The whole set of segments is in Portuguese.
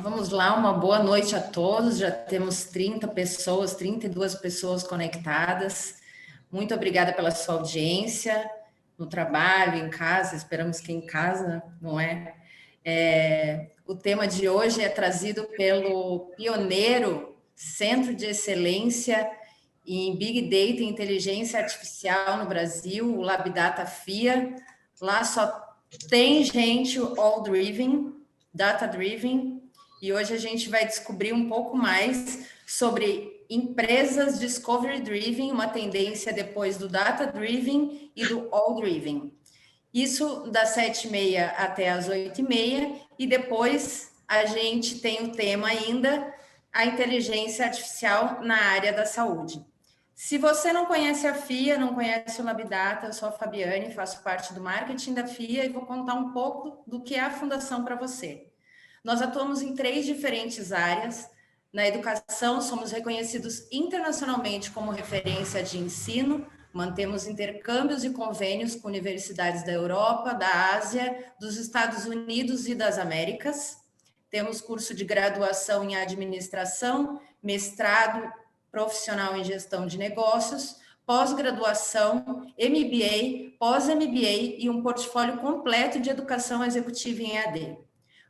Vamos lá, uma boa noite a todos. Já temos 32 pessoas conectadas. Muito obrigada pela sua audiência, no trabalho, em casa. Esperamos que em casa, não é? O tema de hoje é trazido pelo pioneiro Centro de Excelência em Big Data e Inteligência Artificial no Brasil, o LabData FIA. Lá só tem gente all-driven, data-driven, e hoje a gente vai descobrir um pouco mais sobre empresas discovery-driven, uma tendência depois do data-driven e do all-driven. Isso das 7h30 até as 8h30, e depois a gente tem o tema ainda, a inteligência artificial na área da saúde. Se você não conhece a FIA, não conhece o LabData, eu sou a Fabiane, faço parte do marketing da FIA e vou contar um pouco do que é a fundação para você. Nós atuamos em 3 diferentes áreas. Na educação, somos reconhecidos internacionalmente como referência de ensino, mantemos intercâmbios e convênios com universidades da Europa, da Ásia, dos Estados Unidos e das Américas. Temos curso de graduação em administração, mestrado profissional em gestão de negócios, pós-graduação, MBA, pós-MBA e um portfólio completo de educação executiva em EAD.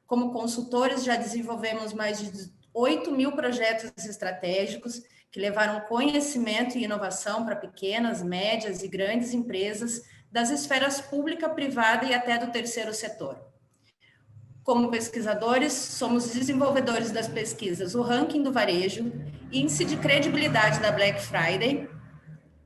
Como consultores, já desenvolvemos mais de 8.000 projetos estratégicos que levaram conhecimento e inovação para pequenas, médias e grandes empresas das esferas pública, privada e até do terceiro setor. Como pesquisadores, somos desenvolvedores das pesquisas O Ranking do Varejo, Índice de Credibilidade da Black Friday,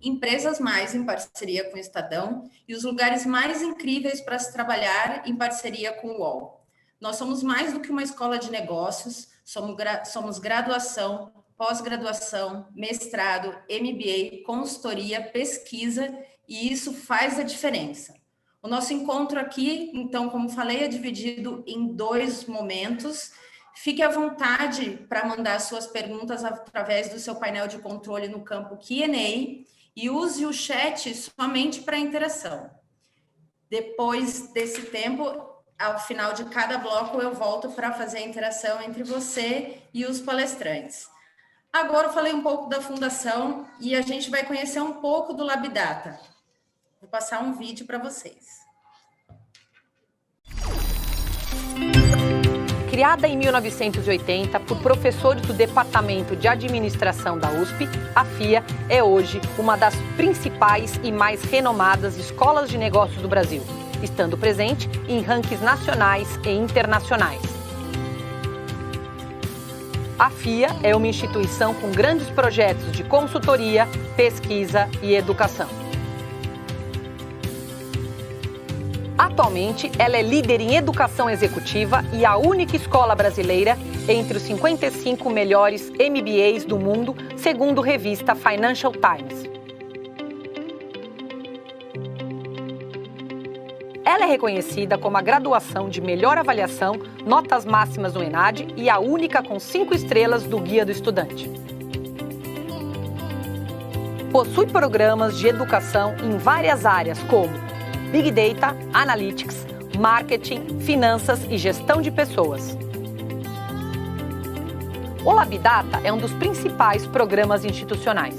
Empresas Mais em parceria com o Estadão e os lugares mais incríveis para se trabalhar em parceria com o UOL. Nós somos mais do que uma escola de negócios, somos graduação, pós-graduação, mestrado, MBA, consultoria, pesquisa, e isso faz a diferença. O nosso encontro aqui, então, como falei, é dividido em 2 momentos. Fique à vontade para mandar suas perguntas através do seu painel de controle no campo Q&A e use o chat somente para interação. Depois desse tempo, ao final de cada bloco, eu volto para fazer a interação entre você e os palestrantes. Agora eu falei um pouco da fundação e a gente vai conhecer um pouco do LabData. Vou passar um vídeo para vocês. Criada em 1980 por professores do Departamento de Administração da USP, a FIA é hoje uma das principais e mais renomadas escolas de negócios do Brasil, estando presente em rankings nacionais e internacionais. A FIA é uma instituição com grandes projetos de consultoria, pesquisa e educação. Atualmente, ela é líder em educação executiva e a única escola brasileira entre os 55 melhores MBAs do mundo, segundo revista Financial Times. Ela é reconhecida como a graduação de melhor avaliação, notas máximas do ENADE e a única com 5 estrelas do Guia do Estudante. Possui programas de educação em várias áreas como Big Data, Analytics, Marketing, Finanças e Gestão de Pessoas. O LabData é um dos principais programas institucionais.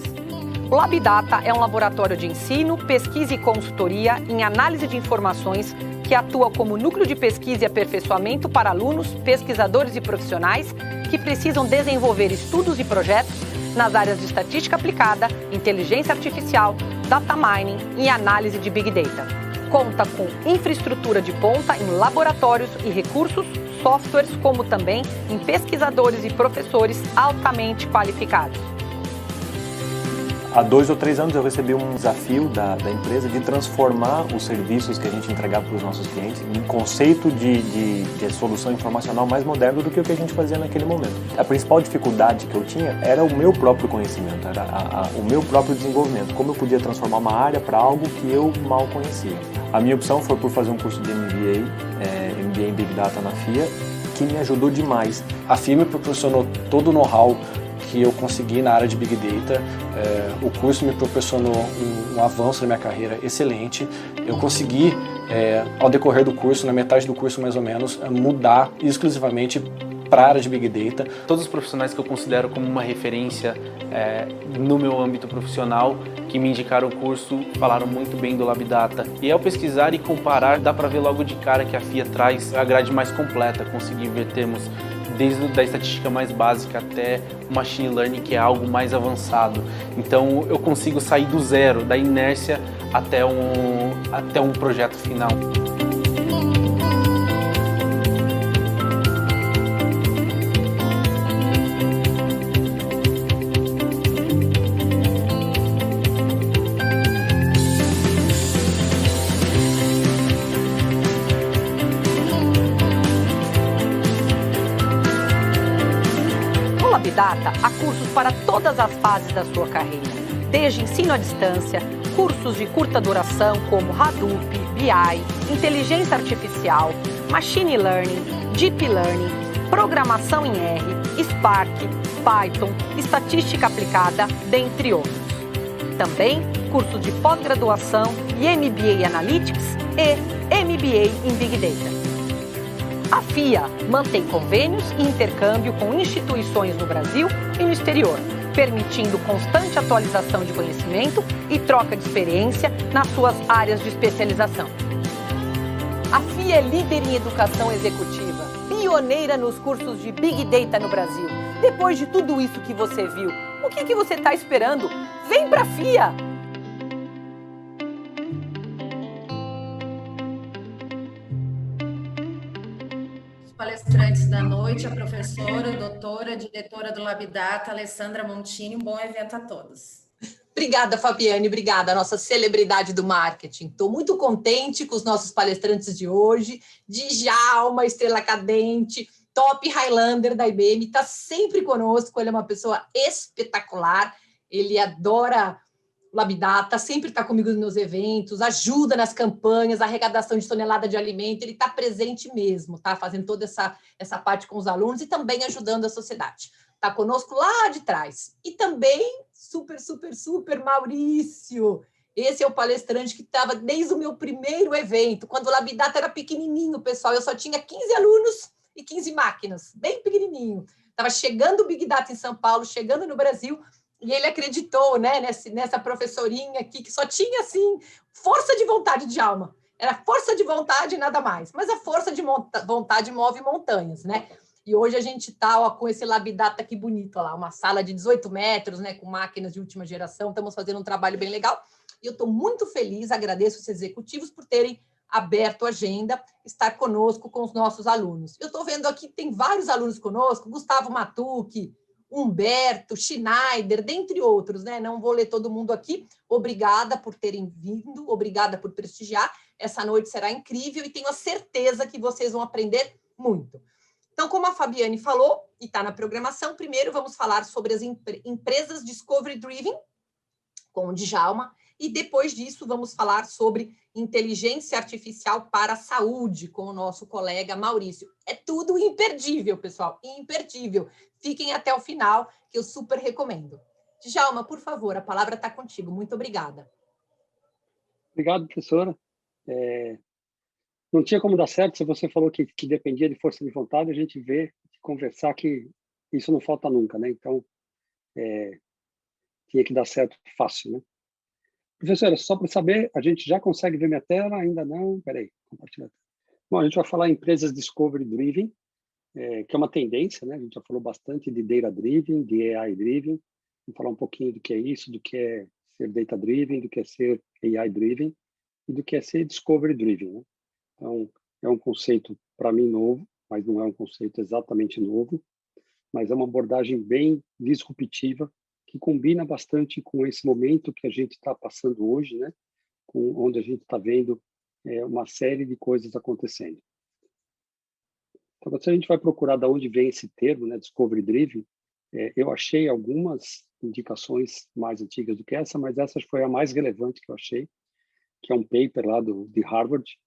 O LabData é um laboratório de ensino, pesquisa e consultoria em análise de informações que atua como núcleo de pesquisa e aperfeiçoamento para alunos, pesquisadores e profissionais que precisam desenvolver estudos e projetos nas áreas de estatística aplicada, inteligência artificial, data mining e análise de Big Data. Conta com infraestrutura de ponta em laboratórios e recursos, softwares, como também em pesquisadores e professores altamente qualificados. Há 2 ou 3 anos eu recebi um desafio da empresa de transformar os serviços que a gente entregava para os nossos clientes em um conceito de solução informacional mais moderno do que o que a gente fazia naquele momento. A principal dificuldade que eu tinha era o meu próprio conhecimento, era o meu próprio desenvolvimento, como eu podia transformar uma área para algo que eu mal conhecia. A minha opção foi por fazer um curso de MBA em Big Data na FIA, que me ajudou demais. A FIA me proporcionou todo o know-how que eu consegui na área de Big Data. O curso me proporcionou um avanço na minha carreira excelente. Eu consegui, ao decorrer do curso, na metade do curso mais ou menos, mudar exclusivamente para a área de Big Data. Todos os profissionais que eu considero como uma referência no meu âmbito profissional, que me indicaram o curso, falaram muito bem do LabData. E ao pesquisar e comparar, dá para ver logo de cara que a FIA traz a grade mais completa, conseguir ver termos desde a estatística mais básica até o machine learning, que é algo mais avançado. Então eu consigo sair do zero, da inércia até um projeto final. No LabData, há cursos para todas as fases da sua carreira, desde ensino à distância, cursos de curta duração como Hadoop, BI, inteligência artificial, machine learning, deep learning, programação em R, Spark, Python, estatística aplicada, dentre outros. Também cursos de pós-graduação e MBA Analytics e MBA em Big Data. A FIA mantém convênios e intercâmbio com instituições no Brasil e no exterior, permitindo constante atualização de conhecimento e troca de experiência nas suas áreas de especialização. A FIA é líder em educação executiva, pioneira nos cursos de Big Data no Brasil. Depois de tudo isso que você viu, o que você está esperando? Vem para a FIA! Palestrantes da noite, a professora, doutora, diretora do LabData, Alessandra Montini. Um bom evento a todos. Obrigada, Fabiane, obrigada, a nossa celebridade do marketing. Estou muito contente com os nossos palestrantes de hoje. Djalma, estrela cadente, top Highlander da IBM, está sempre conosco, ele é uma pessoa espetacular, ele adora LabData, sempre está comigo nos meus eventos, ajuda nas campanhas, arrecadação de tonelada de alimento, ele está presente mesmo, tá? Fazendo toda essa parte com os alunos e também ajudando a sociedade. Está conosco lá de trás. E também, super Maurício. Esse é o palestrante que estava desde o meu primeiro evento, quando o LabData era pequenininho, pessoal. Eu só tinha 15 alunos e 15 máquinas, bem pequenininho. Estava chegando o Big Data em São Paulo, chegando no Brasil, e ele acreditou, né, nessa professorinha aqui, que só tinha, assim, força de vontade de alma. Era força de vontade e nada mais. Mas a força de vontade move montanhas, né? E hoje a gente está com esse LabData aqui bonito, ó lá, uma sala de 18 metros, né, com máquinas de última geração. Estamos fazendo um trabalho bem legal. E eu estou muito feliz, agradeço os executivos por terem aberto a agenda, estar conosco com os nossos alunos. Eu estou vendo aqui, tem vários alunos conosco, Gustavo Matucci, Humberto, Schneider, dentre outros, né? Não vou ler todo mundo aqui. Obrigada por terem vindo, obrigada por prestigiar. Essa noite será incrível e tenho a certeza que vocês vão aprender muito. Então, como a Fabiane falou, e está na programação, primeiro vamos falar sobre as empresas Discovery Driven, com o Djalma, e depois disso vamos falar sobre inteligência artificial para a saúde, com o nosso colega Maurício. É tudo imperdível, pessoal, imperdível. Fiquem até o final, que eu super recomendo. Djalma, por favor, a palavra está contigo. Muito obrigada. Obrigado, professora. Não tinha como dar certo se você falou que dependia de força de vontade, a gente vê, conversar que isso não falta nunca, né? Então, tinha que dar certo fácil, né? Professora, só para saber, a gente já consegue ver minha tela? Ainda não? Peraí, compartilhar. Bom, a gente vai falar em empresas Discovery Driven, que é uma tendência, né? A gente já falou bastante de Data Driven, de AI Driven. Vamos falar um pouquinho do que é isso, do que é ser Data Driven, do que é ser AI Driven e do que é ser Discovery Driven, né? Então, é um conceito, para mim, novo, mas não é um conceito exatamente novo, mas é uma abordagem bem disruptiva, que combina bastante com esse momento que a gente está passando hoje, né? Onde a gente está vendo uma série de coisas acontecendo. Então, se a gente vai procurar de onde vem esse termo, né, Discovery Driven, eu achei algumas indicações mais antigas do que essa, mas essa foi a mais relevante que eu achei, que é um paper lá de Harvard.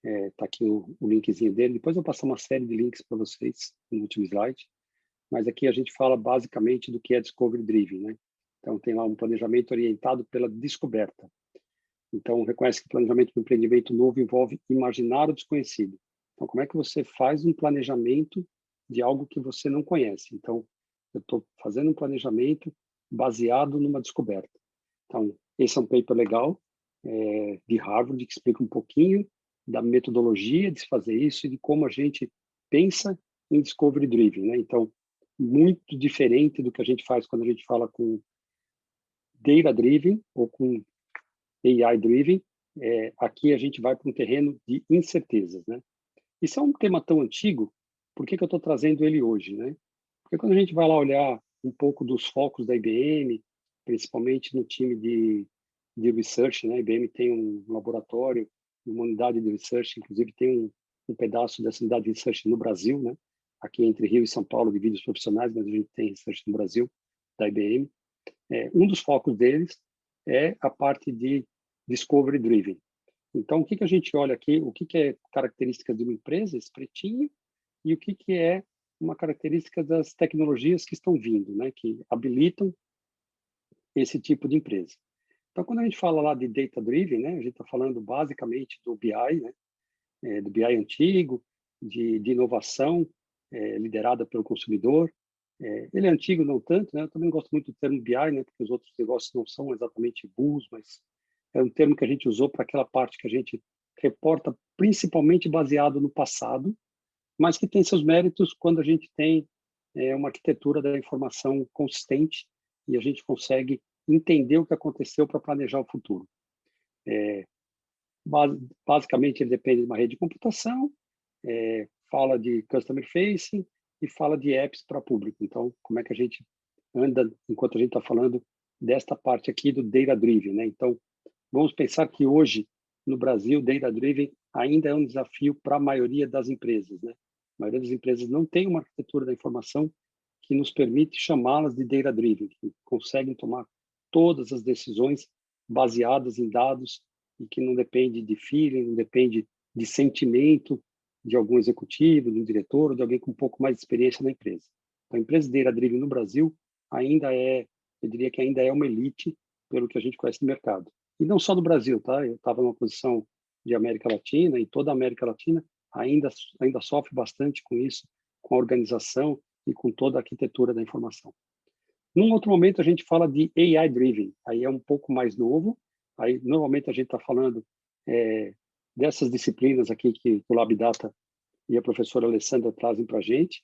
Está aqui o linkzinho dele. Depois eu vou passar uma série de links para vocês no último slide. Mas aqui a gente fala basicamente do que é Discovery Driven, né? Então, tem lá um planejamento orientado pela descoberta. Então, reconhece que o planejamento do empreendimento novo envolve imaginar o desconhecido. Então, como é que você faz um planejamento de algo que você não conhece. Então, eu estou fazendo um planejamento baseado numa descoberta. Então, esse é um paper legal de Harvard que explica um pouquinho da metodologia de se fazer isso e de como a gente pensa em discovery driven, né? Então, muito diferente do que a gente faz quando a gente fala com data driven ou com AI driven. Aqui a gente vai para um terreno de incertezas, né? Isso é um tema tão antigo, por que eu estou trazendo ele hoje, né? Porque quando a gente vai lá olhar um pouco dos focos da IBM, principalmente no time de research, né? A IBM tem um laboratório, uma unidade de research, inclusive tem um pedaço dessa unidade de research no Brasil, né? Aqui entre Rio e São Paulo, de vídeos profissionais, mas a gente tem research no Brasil, da IBM. Um dos focos deles é a parte de discovery driven. Então, o que a gente olha aqui, o que é característica de uma empresa, esse pretinho, e o que é uma característica das tecnologias que estão vindo, né, que habilitam esse tipo de empresa. Então, quando a gente fala lá de data driven, né, a gente está falando basicamente do BI, né, do BI antigo, de inovação liderada pelo consumidor. Ele é antigo, não tanto, né? Eu também gosto muito do termo BI, né, porque os outros negócios não são exatamente burros, mas é um termo que a gente usou para aquela parte que a gente reporta principalmente baseado no passado, mas que tem seus méritos quando a gente tem uma arquitetura da informação consistente e a gente consegue entender o que aconteceu para planejar o futuro. Basicamente, ele depende de uma rede de computação, fala de customer facing e fala de apps para público. Então, como é que a gente anda enquanto a gente está falando desta parte aqui do data driven, né? Então, vamos pensar que hoje no Brasil, data driven ainda é um desafio para a maioria das empresas, né? A maioria das empresas não tem uma arquitetura da informação que nos permite chamá-las de data driven, que conseguem tomar todas as decisões baseadas em dados e que não depende de feeling, não depende de sentimento de algum executivo, de um diretor ou de alguém com um pouco mais de experiência na empresa. Então, a empresa data driven no Brasil ainda eu diria que ainda é uma elite pelo que a gente conhece no mercado. E não só no Brasil, tá? Eu estava numa posição de América Latina e toda a América Latina ainda sofre bastante com isso, com a organização e com toda a arquitetura da informação. Num outro momento, a gente fala de AI driven, aí é um pouco mais novo, aí normalmente a gente está falando dessas disciplinas aqui que o LabData e a professora Alessandra trazem para a gente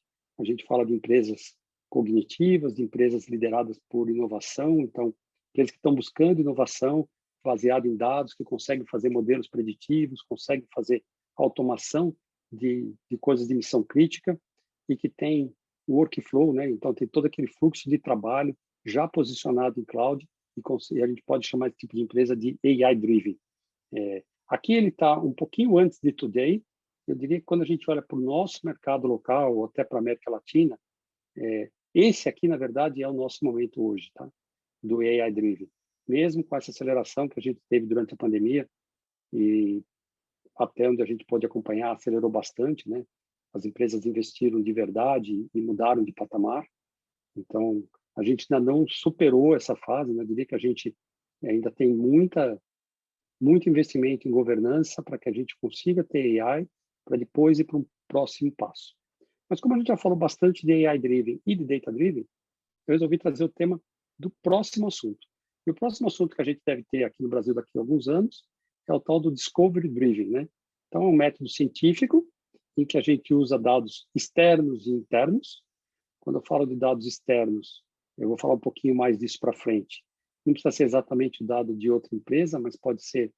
fala de empresas cognitivas, de empresas lideradas por inovação, então, empresas que estão buscando inovação baseada em dados, que conseguem fazer modelos preditivos, conseguem fazer automação de coisas de missão crítica e que tem o workflow, né? Então, tem todo aquele fluxo de trabalho já posicionado em cloud e a gente pode chamar esse tipo de empresa de AI-driven. Aqui ele está um pouquinho antes de Today. Eu diria que quando a gente olha para o nosso mercado local ou até para a América Latina, esse aqui, na verdade, é o nosso momento hoje, tá? Do AI-driven. Mesmo com essa aceleração que a gente teve durante a pandemia e até onde a gente pode acompanhar, acelerou bastante, né? As empresas investiram de verdade e mudaram de patamar. Então, a gente ainda não superou essa fase, né? Eu diria que a gente ainda tem muito investimento em governança para que a gente consiga ter AI para depois ir para um próximo passo. Mas como a gente já falou bastante de AI-driven e de data-driven, eu resolvi trazer o tema do próximo assunto. E o próximo assunto que a gente deve ter aqui no Brasil daqui a alguns anos é o tal do discovery-driven, né? Então, é um método científico em que a gente usa dados externos e internos. Quando eu falo de dados externos, eu vou falar um pouquinho mais disso para frente. Não precisa ser exatamente o dado de outra empresa, mas pode ser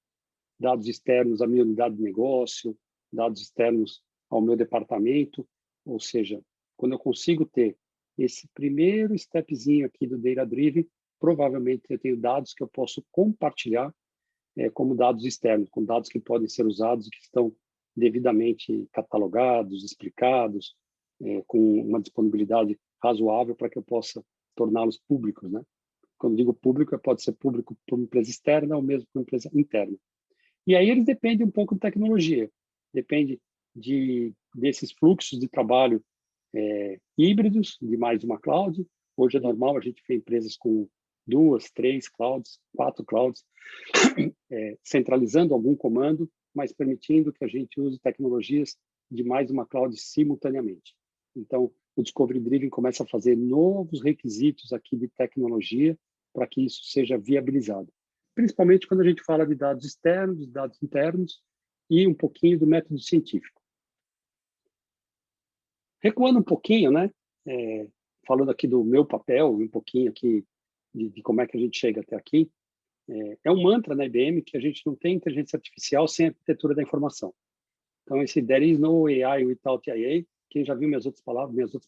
dados externos à minha unidade de negócio, dados externos ao meu departamento, ou seja, quando eu consigo ter esse primeiro stepzinho aqui do Data Driven, provavelmente eu tenho dados que eu posso compartilhar como dados externos, com dados que podem ser usados e que estão devidamente catalogados, explicados, com uma disponibilidade razoável para que eu possa torná-los públicos, né? Quando digo público, pode ser público para uma empresa externa ou mesmo para uma empresa interna. E aí eles dependem um pouco de tecnologia, depende desses fluxos de trabalho híbridos de mais de uma cloud. Hoje é normal a gente ver empresas com 2, 3 clouds, 4 clouds, centralizando algum comando, mas permitindo que a gente use tecnologias de mais de uma cloud simultaneamente. Então, o Discovery Driven começa a fazer novos requisitos aqui de tecnologia para que isso seja viabilizado. Principalmente quando a gente fala de dados externos, dados internos e um pouquinho do método científico. Recuando um pouquinho, né? Falando aqui do meu papel, um pouquinho aqui de como é que a gente chega até aqui, é um mantra na IBM que a gente não tem inteligência artificial sem arquitetura da informação. Então, esse there is no AI without IA, quem já viu minhas outras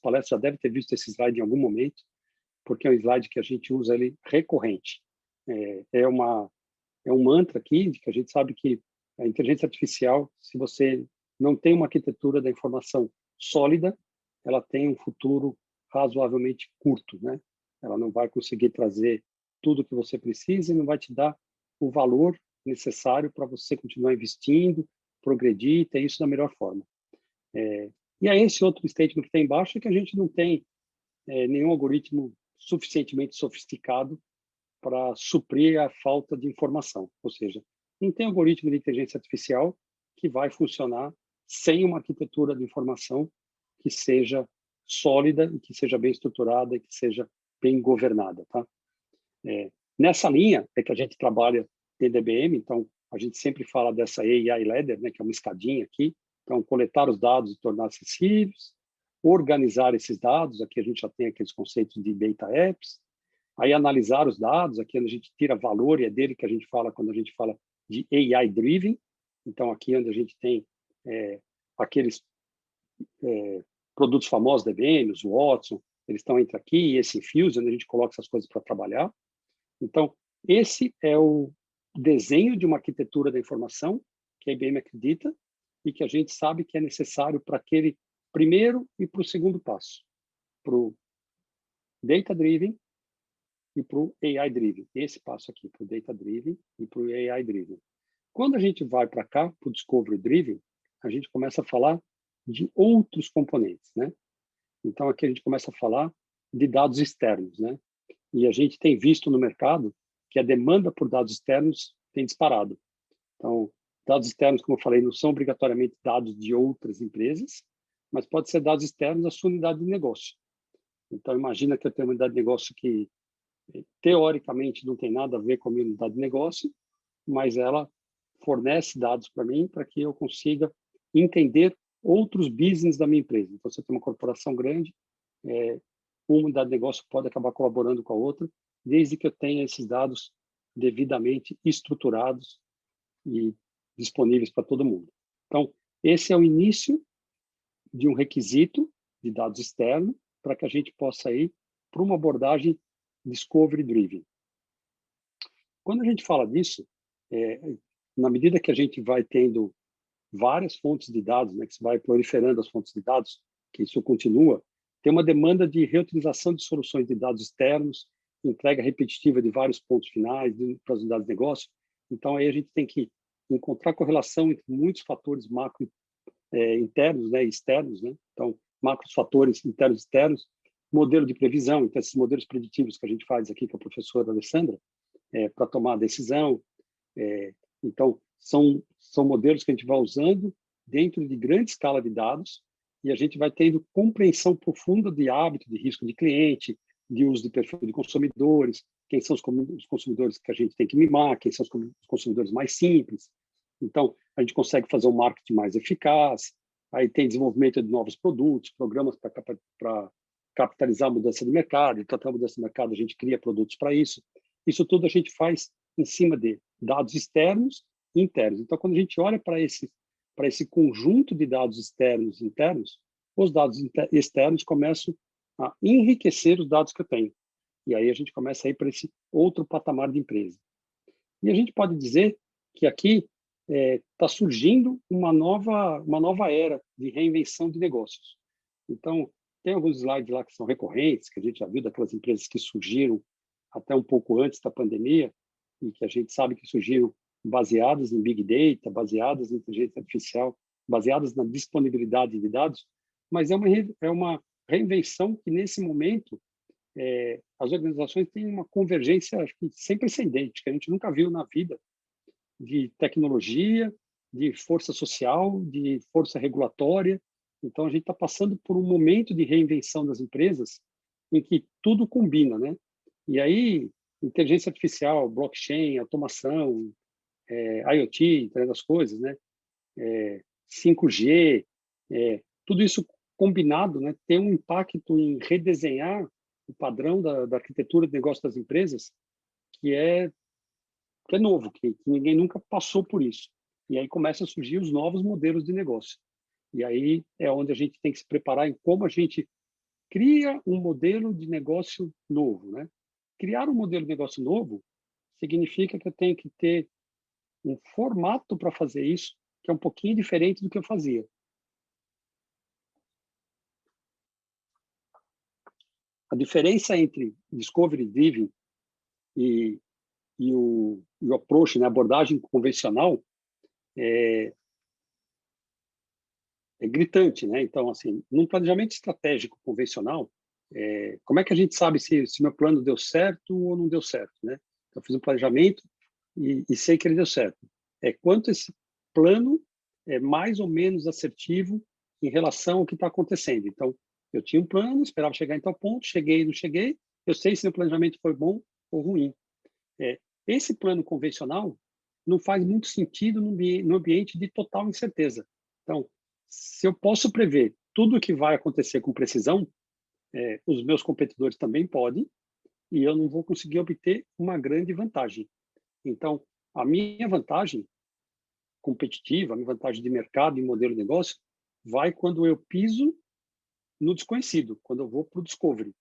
palestras já deve ter visto esse slide em algum momento, porque é um slide que a gente usa ele recorrente. É um mantra aqui, de que a gente sabe que a inteligência artificial, se você não tem uma arquitetura da informação sólida, ela tem um futuro razoavelmente curto, né? Ela não vai conseguir trazer tudo que você precisa e não vai te dar o valor necessário para você continuar investindo, progredir e ter isso da melhor forma. E aí esse outro statement que tem embaixo é que a gente não tem nenhum algoritmo suficientemente sofisticado para suprir a falta de informação. Ou seja, não tem algoritmo de inteligência artificial que vai funcionar sem uma arquitetura de informação que seja sólida, e que seja bem estruturada e que seja bem governada. Tá? Nessa linha é que a gente trabalha dentro da IBM, então a gente sempre fala dessa AI Ladder, né, que é uma escadinha aqui. Então, coletar os dados e tornar acessíveis, organizar esses dados, aqui a gente já tem aqueles conceitos de Data Apps, aí analisar os dados, aqui a gente tira valor, e é dele que a gente fala quando a gente fala de AI Driven. Então, aqui onde a gente tem aqueles produtos famosos da IBM, os Watson, eles estão entre aqui, e esse Infuse, onde a gente coloca essas coisas para trabalhar. Então, esse é o desenho de uma arquitetura da informação que a IBM acredita e que a gente sabe que é necessário para aquele primeiro e para o segundo passo, para o Data Driven e para o AI Driven. Esse passo aqui, para o Data Driven e para o AI Driven. Quando a gente vai para cá, para o Discovery Driven, a gente começa a falar de outros componentes, né? Então, aqui a gente começa a falar de dados externos, né? E a gente tem visto no mercado que a demanda por dados externos tem disparado. Então, dados externos, como eu falei, não são obrigatoriamente dados de outras empresas, mas pode ser dados externos da sua unidade de negócio. Então, imagina que eu tenho uma unidade de negócio que, teoricamente, não tem nada a ver com a minha unidade de negócio, mas ela fornece dados para mim para que eu consiga entender outros business da minha empresa. Então, você tem uma corporação grande, uma unidade de negócio pode acabar colaborando com a outra, desde que eu tenha esses dados devidamente estruturados e disponíveis para todo mundo. Então, esse é o início de um requisito de dados externos para que a gente possa ir para uma abordagem Discovery Driven. Quando a gente fala disso, na medida que a gente vai tendo várias fontes de dados, né, que se vai proliferando as fontes de dados, que isso continua, tem uma demanda de reutilização de soluções de dados externos, entrega repetitiva de vários pontos finais para as unidades de negócio. Então, aí a gente tem que encontrar correlação entre muitos fatores macro internos, né, e externos, né? Então, macros fatores internos e externos, modelo de previsão, então esses modelos preditivos que a gente faz aqui com a professora Alessandra, para tomar a decisão. Então, são modelos que a gente vai usando dentro de grande escala de dados e a gente vai tendo compreensão profunda de hábito, de risco de cliente, de uso de perfil de consumidores, quem são os consumidores que a gente tem que mimar, quem são os consumidores mais simples. Então, a gente consegue fazer um marketing mais eficaz, aí tem desenvolvimento de novos produtos, programas para capitalizar a mudança de mercado, e tratar a mudança de mercado, a gente cria produtos para isso. Isso tudo a gente faz em cima de dados externos e internos. Então, quando a gente olha para esse conjunto de dados externos e internos, os dados externos começam a enriquecer os dados que eu tenho. E aí a gente começa a ir para esse outro patamar de empresa. E a gente pode dizer que aqui está surgindo uma nova era de reinvenção de negócios. Então, tem alguns slides lá que são recorrentes, que a gente já viu daquelas empresas que surgiram até um pouco antes da pandemia e que a gente sabe que surgiram baseadas em Big Data, baseadas em inteligência artificial, baseadas na disponibilidade de dados, mas é uma reinvenção que, nesse momento, as organizações têm uma convergência, acho que sem precedente, que a gente nunca viu na vida, de tecnologia, de força social, de força regulatória, Então, a gente está passando por um momento de reinvenção das empresas em que tudo combina, né? E aí, inteligência artificial, blockchain, automação, IoT, Internet das coisas, né? 5G, tudo isso combinado, né, tem um impacto em redesenhar o padrão da arquitetura de negócio das empresas, que é novo, que ninguém nunca passou por isso. E aí começam a surgir os novos modelos de negócio. E aí é onde a gente tem que se preparar em como a gente cria um modelo de negócio novo, né? Criar um modelo de negócio novo significa que eu tenho que ter um formato para fazer isso, que é um pouquinho diferente do que eu fazia. A diferença entre Discovery Driven e o approach, né, a abordagem convencional, é gritante, né? Então, assim, num planejamento estratégico convencional, como é que a gente sabe se meu plano deu certo ou não deu certo, né? Eu fiz um planejamento e sei que ele deu certo. Quanto esse plano é mais ou menos assertivo em relação ao que está acontecendo. Então, eu tinha um plano, esperava chegar em tal ponto, cheguei, não cheguei, eu sei se meu planejamento foi bom ou ruim. Esse plano convencional não faz muito sentido no ambiente de total incerteza. Então, se eu posso prever tudo o que vai acontecer com precisão, os meus competidores também podem, e eu não vou conseguir obter uma grande vantagem. Então, a minha vantagem competitiva, a minha vantagem de mercado e modelo de negócio, vai quando eu piso no desconhecido, quando eu vou para o discovery.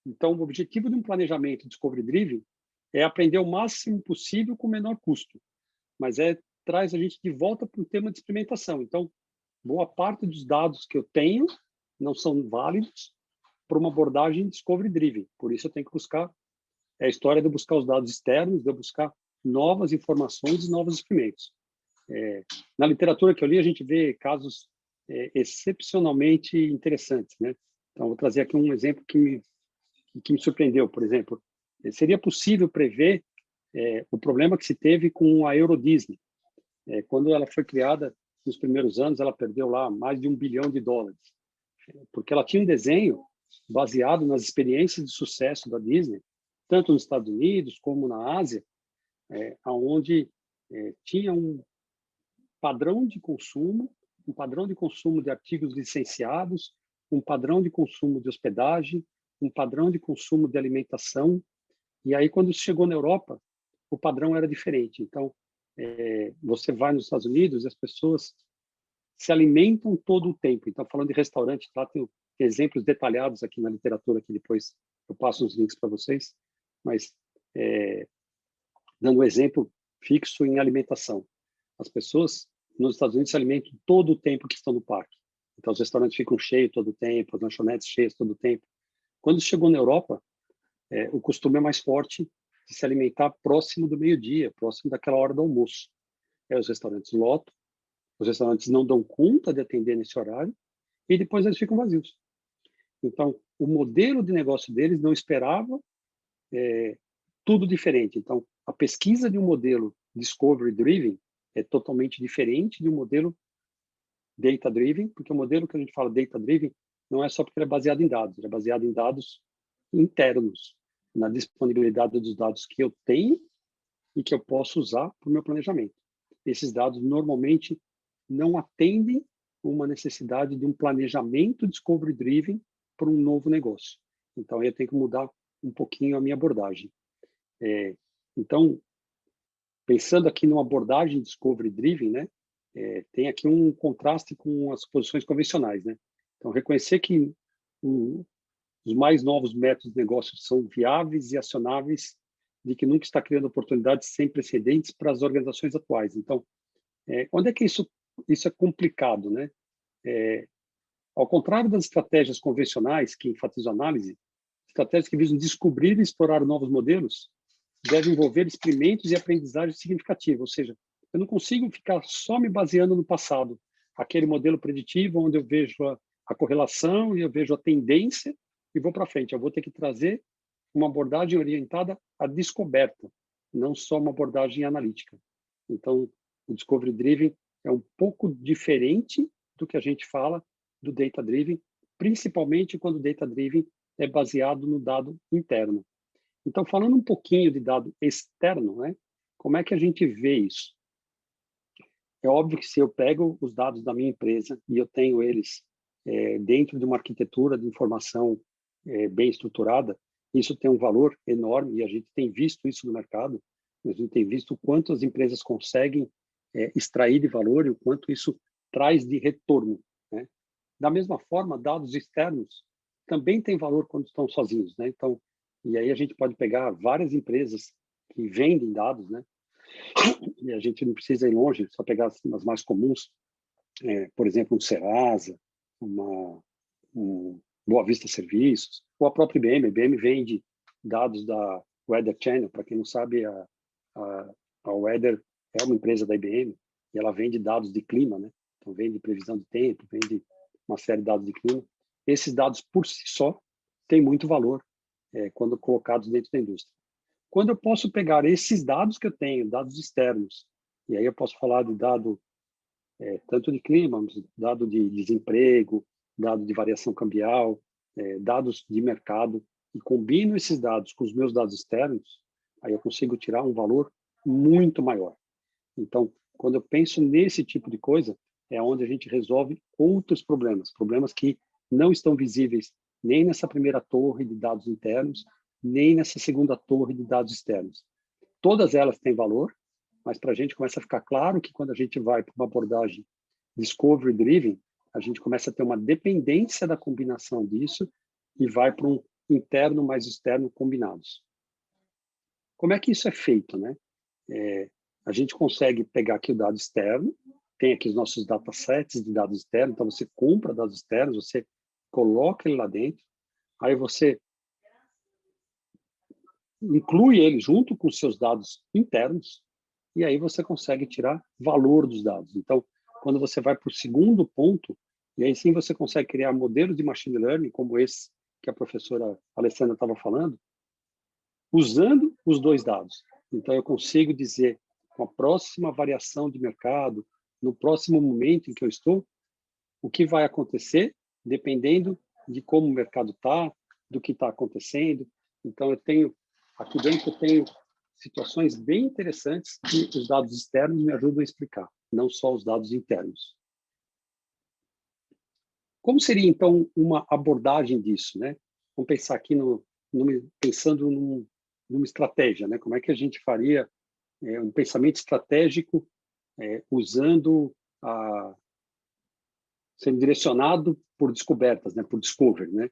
Então, o objetivo de um planejamento discovery driven é aprender o máximo possível com o menor custo, mas traz a gente de volta para o tema de experimentação. Então, boa parte dos dados que eu tenho não são válidos para uma abordagem discovery driven. Por isso, eu tenho que buscar a história de buscar os dados externos, de eu buscar novas informações e novos experimentos. Na literatura que eu li, a gente vê casos excepcionalmente interessantes, né? Então, vou trazer aqui um exemplo que me surpreendeu. Por exemplo, seria possível prever o problema que se teve com a Euro Disney. Quando ela foi criada, nos primeiros anos, ela perdeu lá mais de $1 bilhão, porque ela tinha um desenho baseado nas experiências de sucesso da Disney, tanto nos Estados Unidos como na Ásia, onde tinha um padrão de consumo de artigos licenciados, um padrão de consumo de hospedagem, um padrão de consumo de alimentação. E aí, quando chegou na Europa, o padrão era diferente. Então, você vai nos Estados Unidos e as pessoas se alimentam todo o tempo. Então, falando de restaurante, lá tem exemplos detalhados aqui na literatura, que depois eu passo uns links para vocês, mas dando um exemplo fixo em alimentação. As pessoas nos Estados Unidos se alimentam todo o tempo que estão no parque. Então, os restaurantes ficam cheios todo o tempo, as lanchonetes cheias todo o tempo. Quando chegou na Europa, o costume é mais forte de se alimentar próximo do meio-dia, próximo daquela hora do almoço. Os restaurantes lotam, os restaurantes não dão conta de atender nesse horário e depois eles ficam vazios. Então, o modelo de negócio deles não esperava tudo diferente. Então, a pesquisa de um modelo discovery-driven é totalmente diferente de um modelo data-driven, porque o modelo que a gente fala data-driven não é só porque ele é baseado em dados, ele é baseado em dados internos, na disponibilidade dos dados que eu tenho e que eu posso usar para o meu planejamento. Esses dados normalmente não atendem uma necessidade de um planejamento discovery-driven para um novo negócio. Então, eu tenho que mudar um pouquinho a minha abordagem. Então, pensando aqui numa abordagem discovery-driven, né, tem aqui um contraste com as posições convencionais, né? Então, reconhecer que os mais novos métodos de negócio são viáveis e acionáveis, de que nunca está criando oportunidades sem precedentes para as organizações atuais. Então, onde é que isso é complicado, né? Ao contrário das estratégias convencionais que enfatizam análise, estratégias que visam descobrir e explorar novos modelos devem envolver experimentos e aprendizagem significativa, ou seja, eu não consigo ficar só me baseando no passado, aquele modelo preditivo onde eu vejo a correlação e eu vejo a tendência e vou para frente. Eu vou ter que trazer uma abordagem orientada à descoberta, não só uma abordagem analítica. Então, o Discovery Driven é um pouco diferente do que a gente fala do Data Driven, principalmente quando o Data Driven é baseado no dado interno. Então, falando um pouquinho de dado externo, né? Como é que a gente vê isso? É óbvio que se eu pego os dados da minha empresa e eu tenho eles dentro de uma arquitetura de informação bem estruturada, isso tem um valor enorme e a gente tem visto isso no mercado. A gente tem visto o quanto as empresas conseguem extrair de valor e o quanto isso traz de retorno, né? Da mesma forma, dados externos também têm valor quando estão sozinhos, né? Então, e aí a gente pode pegar várias empresas que vendem dados, né? E a gente não precisa ir longe, só pegar as mais comuns, por exemplo, um Serasa, um Boa Vista Serviços, ou a própria IBM. A IBM vende dados da Weather Channel. Para quem não sabe, a Weather é uma empresa da IBM e ela vende dados de clima, né? Então, vende previsão de tempo, vende uma série de dados de clima. Esses dados, por si só, têm muito valor quando colocados dentro da indústria. Quando eu posso pegar esses dados que eu tenho, dados externos, e aí eu posso falar de dado tanto de clima, dado de desemprego, dado de variação cambial, dados de mercado, e combino esses dados com os meus dados externos, aí eu consigo tirar um valor muito maior. Então, quando eu penso nesse tipo de coisa, é onde a gente resolve outros problemas que não estão visíveis nem nessa primeira torre de dados internos, nem nessa segunda torre de dados externos. Todas elas têm valor, mas para a gente começa a ficar claro que quando a gente vai para uma abordagem Discovery Driven, a gente começa a ter uma dependência da combinação disso e vai para um interno mais externo combinados. Como é que isso é feito, né? A gente consegue pegar aqui o dado externo, tem aqui os nossos datasets de dados externos, então você compra dados externos, você coloca ele lá dentro, aí você inclui ele junto com os seus dados internos, e aí você consegue tirar valor dos dados. Então, quando você vai para o segundo ponto, e aí sim você consegue criar modelos de machine learning, como esse que a professora Alessandra estava falando, usando os dois dados. Então, eu consigo dizer, com a próxima variação de mercado, no próximo momento em que eu estou, o que vai acontecer, dependendo de como o mercado está, do que está acontecendo. Então, aqui dentro eu tenho situações bem interessantes que os dados externos me ajudam a explicar, não só os dados internos. Como seria, então, uma abordagem disso, né? Vamos pensar aqui pensando numa estratégia, né? Como é que a gente faria um pensamento estratégico sendo direcionado por descobertas, né? Por discovery, né?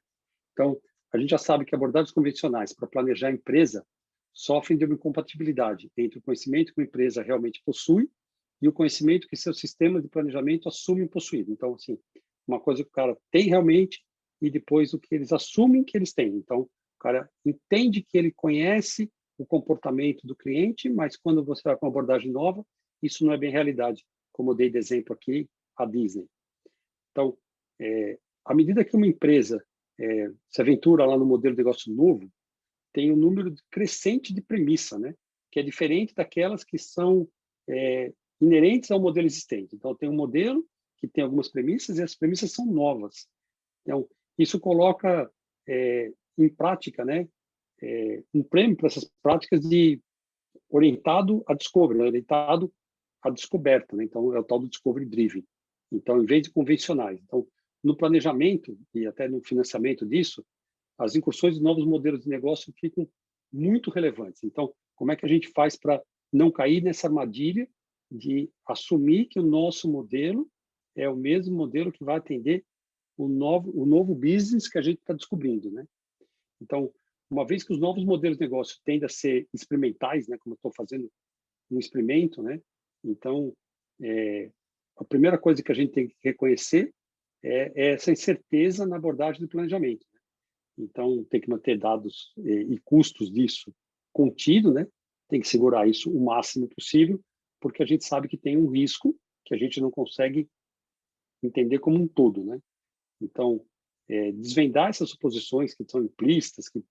Então, a gente já sabe que abordagens convencionais para planejar a empresa sofrem de uma incompatibilidade entre o conhecimento que uma empresa realmente possui e o conhecimento que seus sistemas de planejamento assumem possuído. Então, assim, uma coisa que o cara tem realmente e depois o que eles assumem que eles têm. Então, o cara entende que ele conhece o comportamento do cliente, mas quando você vai com uma abordagem nova, isso não é bem realidade, como eu dei de exemplo aqui, a Disney. Então, à medida que uma empresa se aventura lá no modelo de negócio novo, tem um número crescente de premissa, né? Que é diferente daquelas que são inerentes ao modelo existente. Então, tem um modelo que tem algumas premissas e as premissas são novas. Então, isso coloca em prática, né, um prêmio para essas práticas orientado à discovery, né, orientado à descoberta, né? Então, é o tal do discovery driven. Então, em vez de convencionais. Então, no planejamento e até no financiamento disso, as incursões de novos modelos de negócio ficam muito relevantes. Então, como é que a gente faz para não cair nessa armadilha de assumir que o nosso modelo é o mesmo modelo que vai atender o novo business que a gente está descobrindo, né? Então, uma vez que os novos modelos de negócio tendem a ser experimentais, né, como eu estou fazendo um experimento, né? Então, a primeira coisa que a gente tem que reconhecer é essa incerteza na abordagem do planejamento. Então, tem que manter dados e custos disso contido, né? Tem que segurar isso o máximo possível, porque a gente sabe que tem um risco que a gente não consegue entender como um todo, né? Então, desvendar essas suposições que são implícitas, que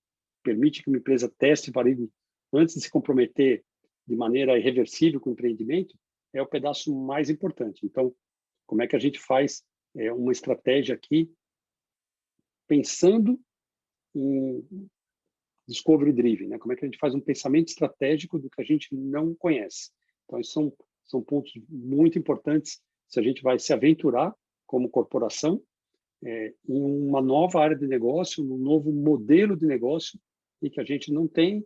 permite que uma empresa teste e valide antes de se comprometer de maneira irreversível com o empreendimento, é o pedaço mais importante. Então, como é que a gente faz uma estratégia aqui pensando em discovery driven, né? Como é que a gente faz um pensamento estratégico do que a gente não conhece. Então, esses são pontos muito importantes se a gente vai se aventurar como corporação em uma nova área de negócio, um novo modelo de negócio, e que a gente não tem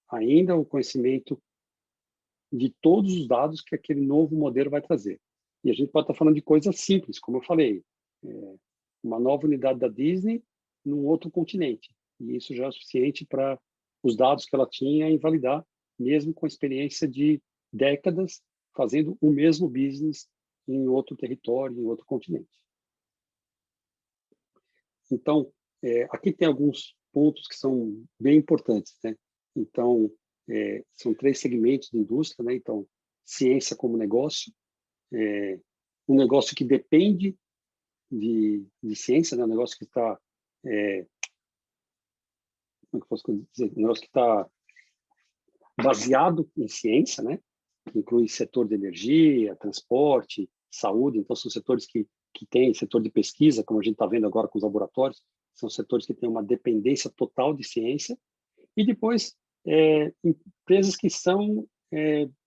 ainda o conhecimento de todos os dados que aquele novo modelo vai trazer. E a gente pode estar falando de coisas simples, como eu falei, uma nova unidade da Disney num outro continente. E isso já é suficiente para os dados que ela tinha invalidar, mesmo com a experiência de décadas fazendo o mesmo business em outro território, em outro continente. Então, aqui tem alguns pontos que são bem importantes, né? Então, são 3 segmentos de indústria, né? Então, ciência como negócio, um negócio que depende de ciência, né? Um negócio que está como é que posso dizer? Um negócio que está baseado em ciência, né? Que inclui setor de energia, transporte, saúde. Então, são setores que têm setor de pesquisa, como a gente está vendo agora com os laboratórios, são setores que têm uma dependência total de ciência. E depois, empresas que são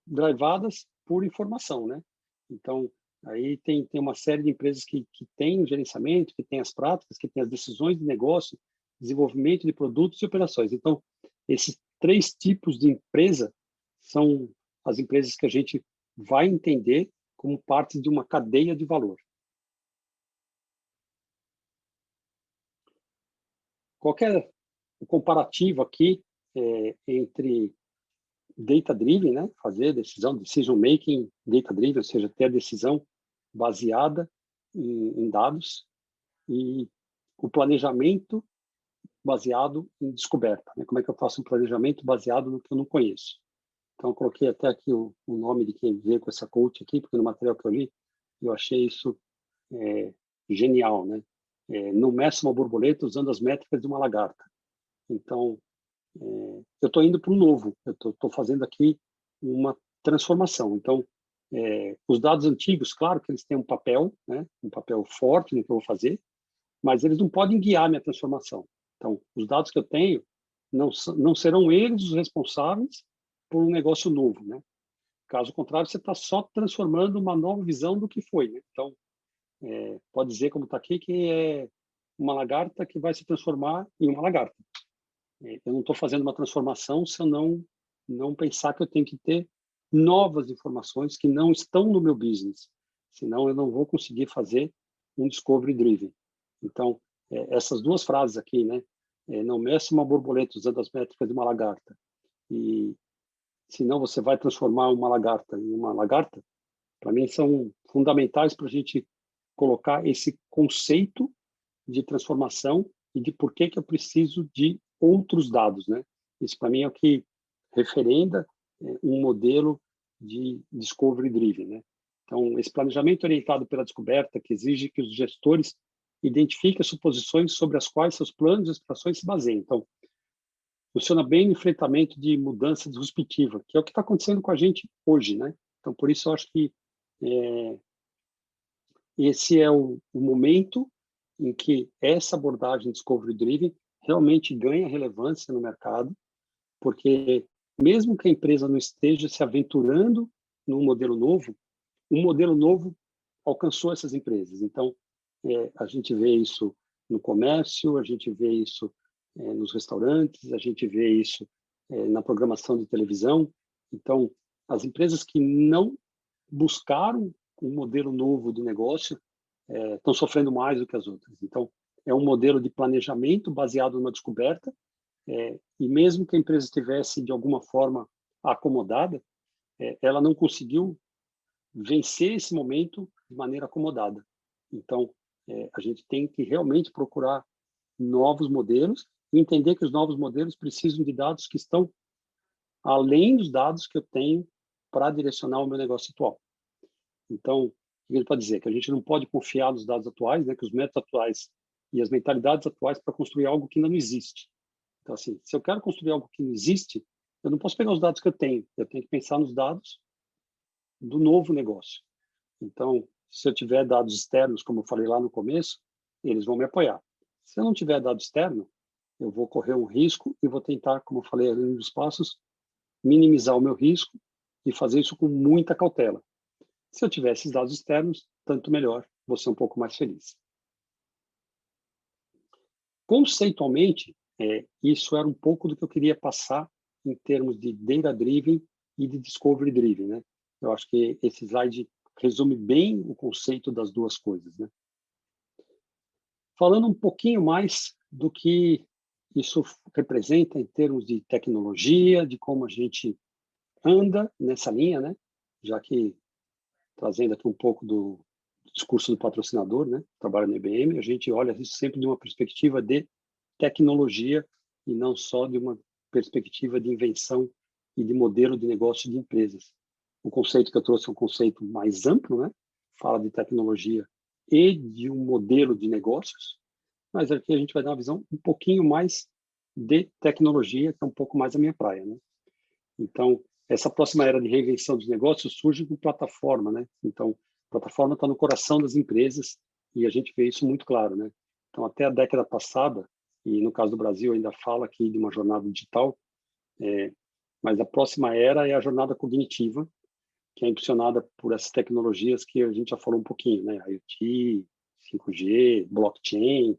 drivadas por informação, né? Então, aí tem uma série de empresas que têm gerenciamento, que têm as práticas, que têm as decisões de negócio, desenvolvimento de produtos e operações. Então, esses 3 tipos de empresa são as empresas que a gente vai entender como parte de uma cadeia de valor. Qualquer comparativo aqui entre data-driven, né? Fazer decisão, decision-making data-driven, ou seja, ter a decisão baseada em dados, e o planejamento baseado em descoberta, né? Como é que eu faço um planejamento baseado no que eu não conheço? Então, eu coloquei até aqui o nome de quem veio com essa coach aqui, porque no material que eu li, eu achei isso genial, né? Não meça uma borboleta usando as métricas de uma lagarta. Então, eu estou indo para o novo, eu estou fazendo aqui uma transformação. Então, os dados antigos, claro que eles têm um papel, né? Um papel forte no que eu vou fazer, mas eles não podem guiar a minha transformação. Então, os dados que eu tenho não serão eles os responsáveis por um negócio novo, né? Caso contrário, você está só transformando uma nova visão do que foi, né? Então, pode dizer, como está aqui, que é uma lagarta que vai se transformar em uma lagarta. Eu não estou fazendo uma transformação se eu não pensar que eu tenho que ter novas informações que não estão no meu business. Senão, eu não vou conseguir fazer um discovery driven. Então, essas 2 frases aqui, né? Não meça uma borboleta usando as métricas de uma lagarta. E senão você vai transformar uma lagarta em uma lagarta. Para mim, são fundamentais para a gente colocar esse conceito de transformação e de por que eu preciso de outros dados, né? Isso, para mim, é o que referenda um modelo de discovery driven, né? Então, esse planejamento orientado pela descoberta, que exige que os gestores identifiquem as suposições sobre as quais seus planos e aspirações se baseiam. Então, funciona bem no enfrentamento de mudança disruptiva, que é o que está acontecendo com a gente hoje, né? Então, por isso, eu acho que esse é o momento em que essa abordagem discovery driven realmente ganha relevância no mercado, porque mesmo que a empresa não esteja se aventurando num modelo novo, um modelo novo alcançou essas empresas. Então, a gente vê isso no comércio, a gente vê isso nos restaurantes, a gente vê isso na programação de televisão. Então, as empresas que não buscaram um modelo novo de negócio estão sofrendo mais do que as outras. Então, é um modelo de planejamento baseado numa descoberta, e mesmo que a empresa estivesse, de alguma forma, acomodada, ela não conseguiu vencer esse momento de maneira acomodada. Então, a gente tem que realmente procurar novos modelos e entender que os novos modelos precisam de dados que estão além dos dados que eu tenho para direcionar o meu negócio atual. Então, o que ele pode dizer? Que a gente não pode confiar nos dados atuais, né, que os métodos atuais e as mentalidades atuais para construir algo que ainda não existe. Então, assim, se eu quero construir algo que não existe, eu não posso pegar os dados que eu tenho que pensar nos dados do novo negócio. Então, se eu tiver dados externos, como eu falei lá no começo, eles vão me apoiar. Se eu não tiver dado externo, eu vou correr um risco e vou tentar, como eu falei ali um dos passos, minimizar o meu risco e fazer isso com muita cautela. Se eu tiver esses dados externos, tanto melhor, vou ser um pouco mais feliz. Conceitualmente, isso era um pouco do que eu queria passar em termos de data-driven e de discovery-driven, né? Eu acho que esse slide resume bem o conceito das duas coisas, né? Falando um pouquinho mais do que isso representa em termos de tecnologia, de como a gente anda nessa linha, né? Já que, trazendo aqui um pouco do discurso do patrocinador, né? Trabalho na IBM, a gente olha isso sempre de uma perspectiva de tecnologia e não só de uma perspectiva de invenção e de modelo de negócio de empresas. O conceito que eu trouxe é um conceito mais amplo, né? Fala de tecnologia e de um modelo de negócios, mas aqui a gente vai dar uma visão um pouquinho mais de tecnologia, que é um pouco mais a minha praia, né? Então, essa próxima era de reinvenção dos negócios surge com plataforma, né? Então, a plataforma está no coração das empresas e a gente vê isso muito claro, né? Então, até a década passada, e no caso do Brasil ainda fala aqui de uma jornada digital, mas a próxima era é a jornada cognitiva, que é impulsionada por essas tecnologias que a gente já falou um pouquinho, né? IoT, 5G, blockchain,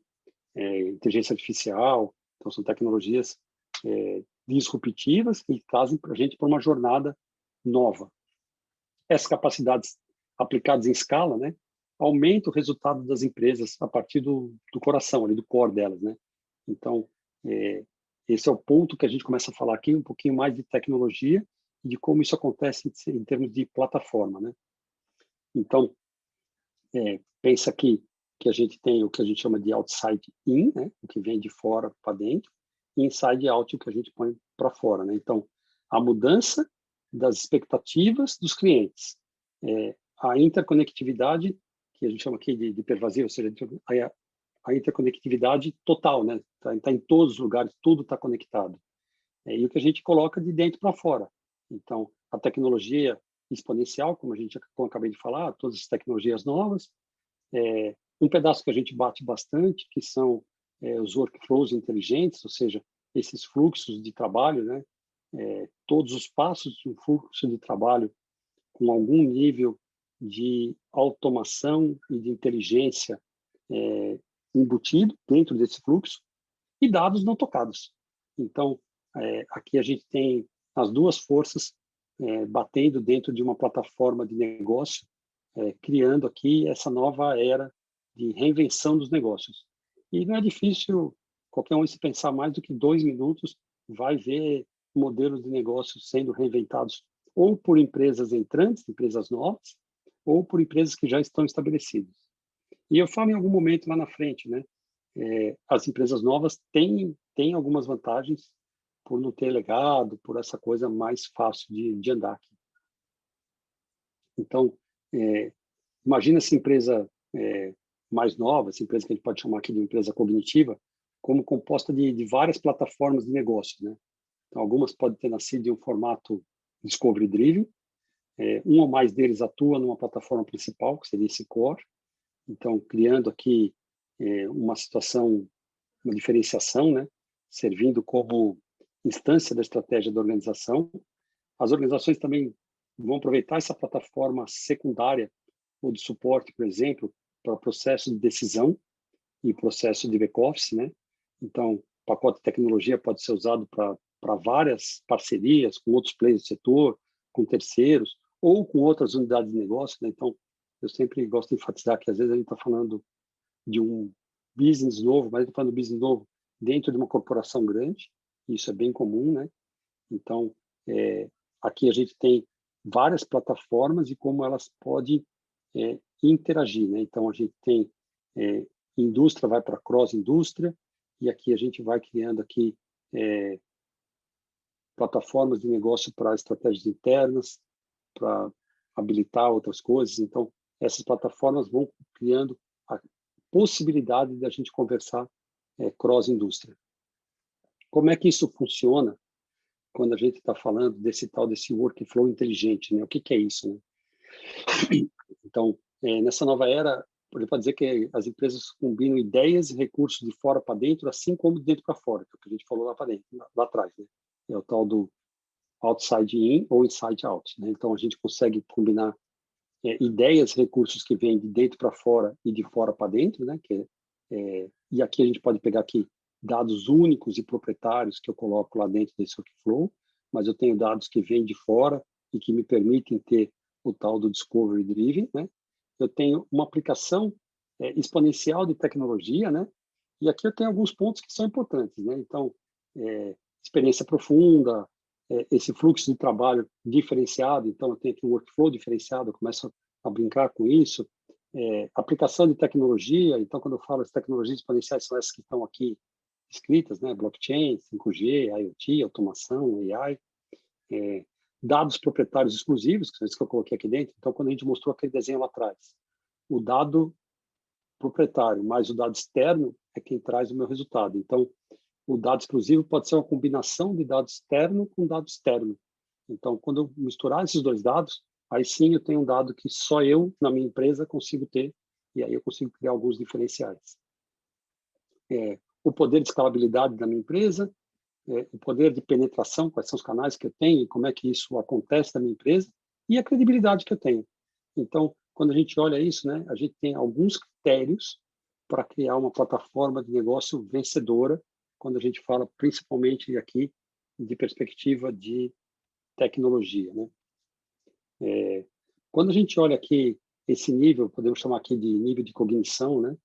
inteligência artificial. Então, são tecnologias disruptivas que trazem para a gente para uma jornada nova. Essas capacidades aplicadas em escala, né, aumentam o resultado das empresas a partir do coração, ali, do core delas, né? Então, esse é o ponto que a gente começa a falar aqui, um pouquinho mais de tecnologia e de como isso acontece em termos de plataforma, né? Então, pensa aqui que a gente tem o que a gente chama de outside in, né, o que vem de fora para dentro, e inside out, o que a gente põe para fora, né? Então, a mudança das expectativas dos clientes, a interconectividade, que a gente chama aqui de pervasiva, ou seja, a interconectividade total, né? Tá em todos os lugares, tudo está conectado. E o que a gente coloca de dentro para fora. Então, a tecnologia exponencial, como como eu acabei de falar, todas as tecnologias novas, um pedaço que a gente bate bastante, que são os workflows inteligentes, ou seja, esses fluxos de trabalho, né? Todos os passos de um fluxo de trabalho com algum nível de automação e de inteligência embutido dentro desse fluxo, e dados não tocados. Então, aqui a gente tem as duas forças batendo dentro de uma plataforma de negócio, criando aqui essa nova era de reinvenção dos negócios. E não é difícil qualquer um se pensar mais do que 2 minutos, vai ver modelos de negócio sendo reinventados ou por empresas entrantes, empresas novas, ou por empresas que já estão estabelecidas. E eu falo em algum momento lá na frente, né? As empresas novas têm algumas vantagens por não ter legado, por essa coisa mais fácil de andar aqui. Então, imagina essa empresa mais nova, essa empresa que a gente pode chamar aqui de empresa cognitiva, como composta de várias plataformas de negócio, né? Então, algumas podem ter nascido em um formato discovery-driven, um ou mais deles atua numa plataforma principal, que seria esse core, então, criando aqui uma situação, uma diferenciação, né? Servindo como instância da estratégia da organização. As organizações também vão aproveitar essa plataforma secundária ou de suporte, por exemplo, para o processo de decisão e processo de back-office, né? Então, o pacote de tecnologia pode ser usado para várias parcerias com outros players do setor, com terceiros, ou com outras unidades de negócio, né? Então, eu sempre gosto de enfatizar que, às vezes, a gente está falando de um business novo, mas está falando de business novo dentro de uma corporação grande, isso é bem comum, né? Então, aqui a gente tem várias plataformas e como elas podem interagir, né? Então, a gente tem indústria vai para cross-indústria, e aqui a gente vai criando aqui plataformas de negócio para estratégias internas, para habilitar outras coisas. Então, essas plataformas vão criando a possibilidade de a gente conversar cross-indústria. Como é que isso funciona quando a gente está falando desse workflow inteligente, né? O que é isso, né? Então, nessa nova era, pode dizer que as empresas combinam ideias e recursos de fora para dentro, assim como de dentro para fora, que é o que a gente falou lá para dentro, lá atrás, né? É o tal do outside in ou inside out, né? Então, a gente consegue combinar ideias, recursos que vêm de dentro para fora e de fora para dentro, né? E aqui a gente pode pegar aqui dados únicos e proprietários que eu coloco lá dentro desse workflow, mas eu tenho dados que vêm de fora e que me permitem ter o tal do Discovery Driven, né? Eu tenho uma aplicação exponencial de tecnologia, né? E aqui eu tenho alguns pontos que são importantes, né? Então, experiência profunda, esse fluxo de trabalho diferenciado, então eu tenho aqui um workflow diferenciado, eu começo a brincar com isso. Aplicação de tecnologia, então quando eu falo de tecnologias exponenciais, são essas que estão aqui escritas, né? Blockchain, 5G, IoT, automação, AI. Dados proprietários exclusivos, que são esses que eu coloquei aqui dentro. Então, quando a gente mostrou aquele desenho lá atrás, o dado proprietário mais o dado externo é quem traz o meu resultado. Então, o dado exclusivo pode ser uma combinação de dado externo com dado externo. Então, quando eu misturar esses dois dados, aí sim eu tenho um dado que só eu, na minha empresa, consigo ter, e aí eu consigo criar alguns diferenciais. O poder de escalabilidade da minha empresa, o poder de penetração, quais são os canais que eu tenho e como é que isso acontece na minha empresa, e a credibilidade que eu tenho. Então, quando a gente olha isso, né, a gente tem alguns critérios para criar uma plataforma de negócio vencedora, quando a gente fala principalmente aqui de perspectiva de tecnologia, né? Quando a gente olha aqui esse nível, podemos chamar aqui de nível de cognição, né?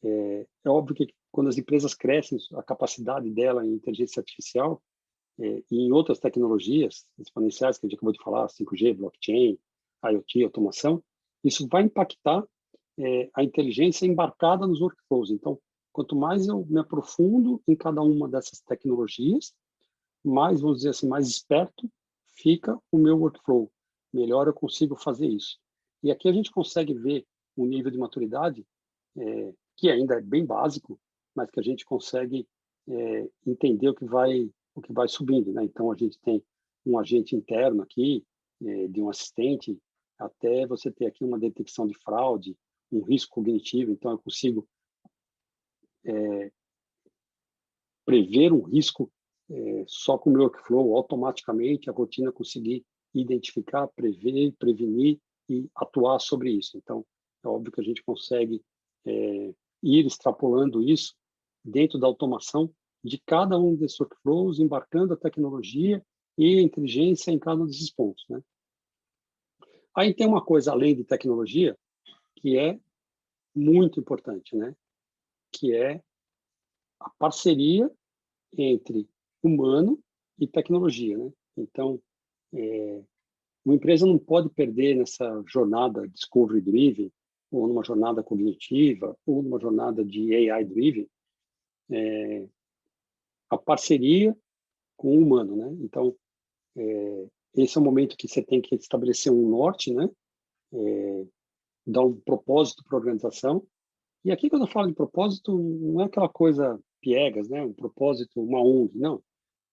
É óbvio que quando as empresas crescem, a capacidade dela em inteligência artificial e em outras tecnologias exponenciais que a gente acabou de falar, 5G, blockchain, IoT, automação, isso vai impactar a inteligência embarcada nos workflows. Então, quanto mais eu me aprofundo em cada uma dessas tecnologias, mais, vamos dizer assim, mais esperto fica o meu workflow. Melhor eu consigo fazer isso. E aqui a gente consegue ver um nível de maturidade que ainda é bem básico, mas que a gente consegue entender o que vai subindo, né? Então, a gente tem um agente interno aqui, de um assistente, até você ter aqui uma detecção de fraude, um risco cognitivo. Então, eu consigo prever um risco só com o meu workflow, automaticamente, a rotina conseguir identificar, prever, prevenir e atuar sobre isso. Então, é óbvio que a gente consegue ir extrapolando isso dentro da automação de cada um desses workflows, embarcando a tecnologia e a inteligência em cada um desses pontos, né? Aí tem uma coisa além de tecnologia que é muito importante, né? Que é a parceria entre humano e tecnologia, né? Então, uma empresa não pode perder nessa jornada discovery driven, ou numa jornada cognitiva, ou numa jornada de AI driven, a parceria com o humano, né? Então, esse é o momento que você tem que estabelecer um norte, né? Dar um propósito para a organização. E aqui, quando eu falo de propósito, não é aquela coisa piegas, né? Um propósito, uma ONG, não.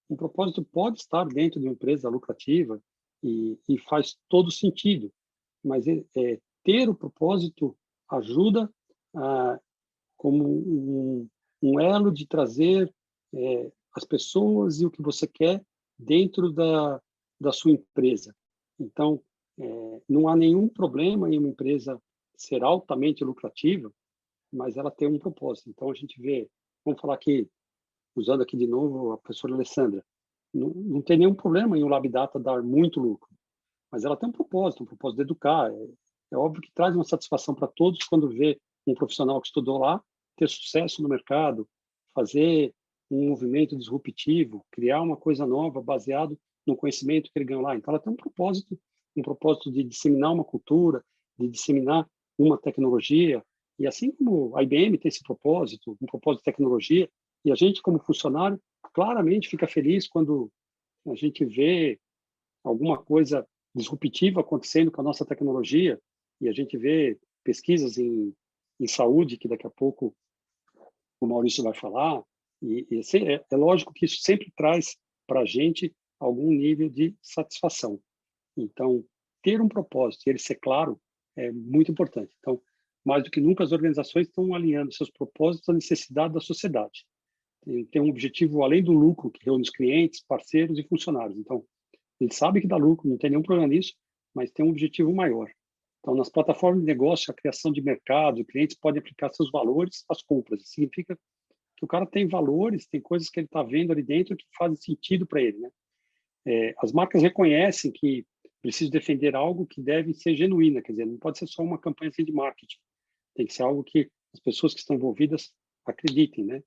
Um propósito pode estar dentro de uma empresa lucrativa e faz todo sentido, mas ter o propósito ajuda como um elo de trazer as pessoas e o que você quer dentro da sua empresa. Então, não há nenhum problema em uma empresa ser altamente lucrativa, mas ela tem um propósito. Então, a gente vê, vamos falar aqui, usando aqui de novo a professora Alessandra, não tem nenhum problema em o Labdata dar muito lucro, mas ela tem um propósito de educar. É óbvio que traz uma satisfação para todos quando vê um profissional que estudou lá ter sucesso no mercado, fazer um movimento disruptivo, criar uma coisa nova baseado no conhecimento que ele ganhou lá. Então, ela tem um propósito de disseminar uma cultura, de disseminar uma tecnologia. E assim como a IBM tem esse propósito, um propósito de tecnologia, e a gente, como funcionário, claramente fica feliz quando a gente vê alguma coisa disruptiva acontecendo com a nossa tecnologia, e a gente vê pesquisas em saúde, que daqui a pouco o Maurício vai falar, e é lógico que isso sempre traz para a gente algum nível de satisfação. Então, ter um propósito e ele ser claro é muito importante. Então, mais do que nunca, as organizações estão alinhando seus propósitos à necessidade da sociedade. Tem um objetivo além do lucro, que reúne os clientes, parceiros e funcionários. Então, a gente sabe que dá lucro, não tem nenhum problema nisso, mas tem um objetivo maior. Então, nas plataformas de negócio, a criação de mercado, clientes podem aplicar seus valores às compras. Isso significa que o cara tem valores, tem coisas que ele está vendo ali dentro que fazem sentido para ele, né? As marcas reconhecem que precisam defender algo que deve ser genuína, quer dizer, não pode ser só uma campanha de marketing. Tem que ser algo que as pessoas que estão envolvidas acreditem, né?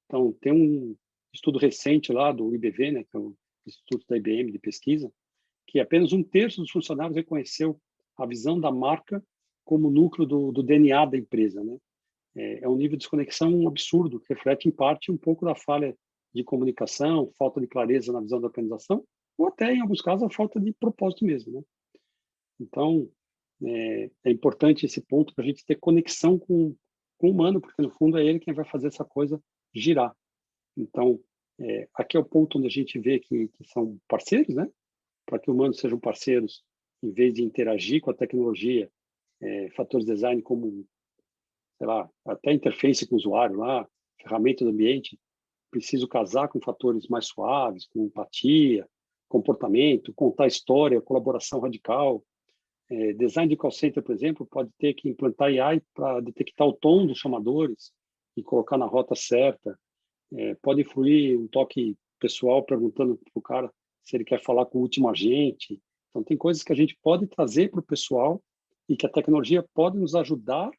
Então, tem um estudo recente lá do IBV, né, que é o Instituto da IBM de pesquisa, que apenas 1/3 dos funcionários reconheceu a visão da marca como núcleo do DNA da empresa, né? É um nível de desconexão absurdo, que reflete, em parte, um pouco da falha de comunicação, falta de clareza na visão da organização, ou até, em alguns casos, a falta de propósito mesmo, né? Então, é importante esse ponto para a gente ter conexão com o humano, porque, no fundo, é ele quem vai fazer essa coisa girar. Então, aqui é o ponto onde a gente vê que são parceiros, né? Para que humanos sejam parceiros, em vez de interagir com a tecnologia, fatores de design como, sei lá, até interface com o usuário lá, ferramenta do ambiente, preciso casar com fatores mais suaves, com empatia, comportamento, contar história, colaboração radical. Design de call center, por exemplo, pode ter que implantar AI para detectar o tom dos chamadores e colocar na rota certa. Pode influir um toque pessoal perguntando para o cara se ele quer falar com o último agente. Então, tem coisas que a gente pode trazer para o pessoal e que a tecnologia pode nos ajudar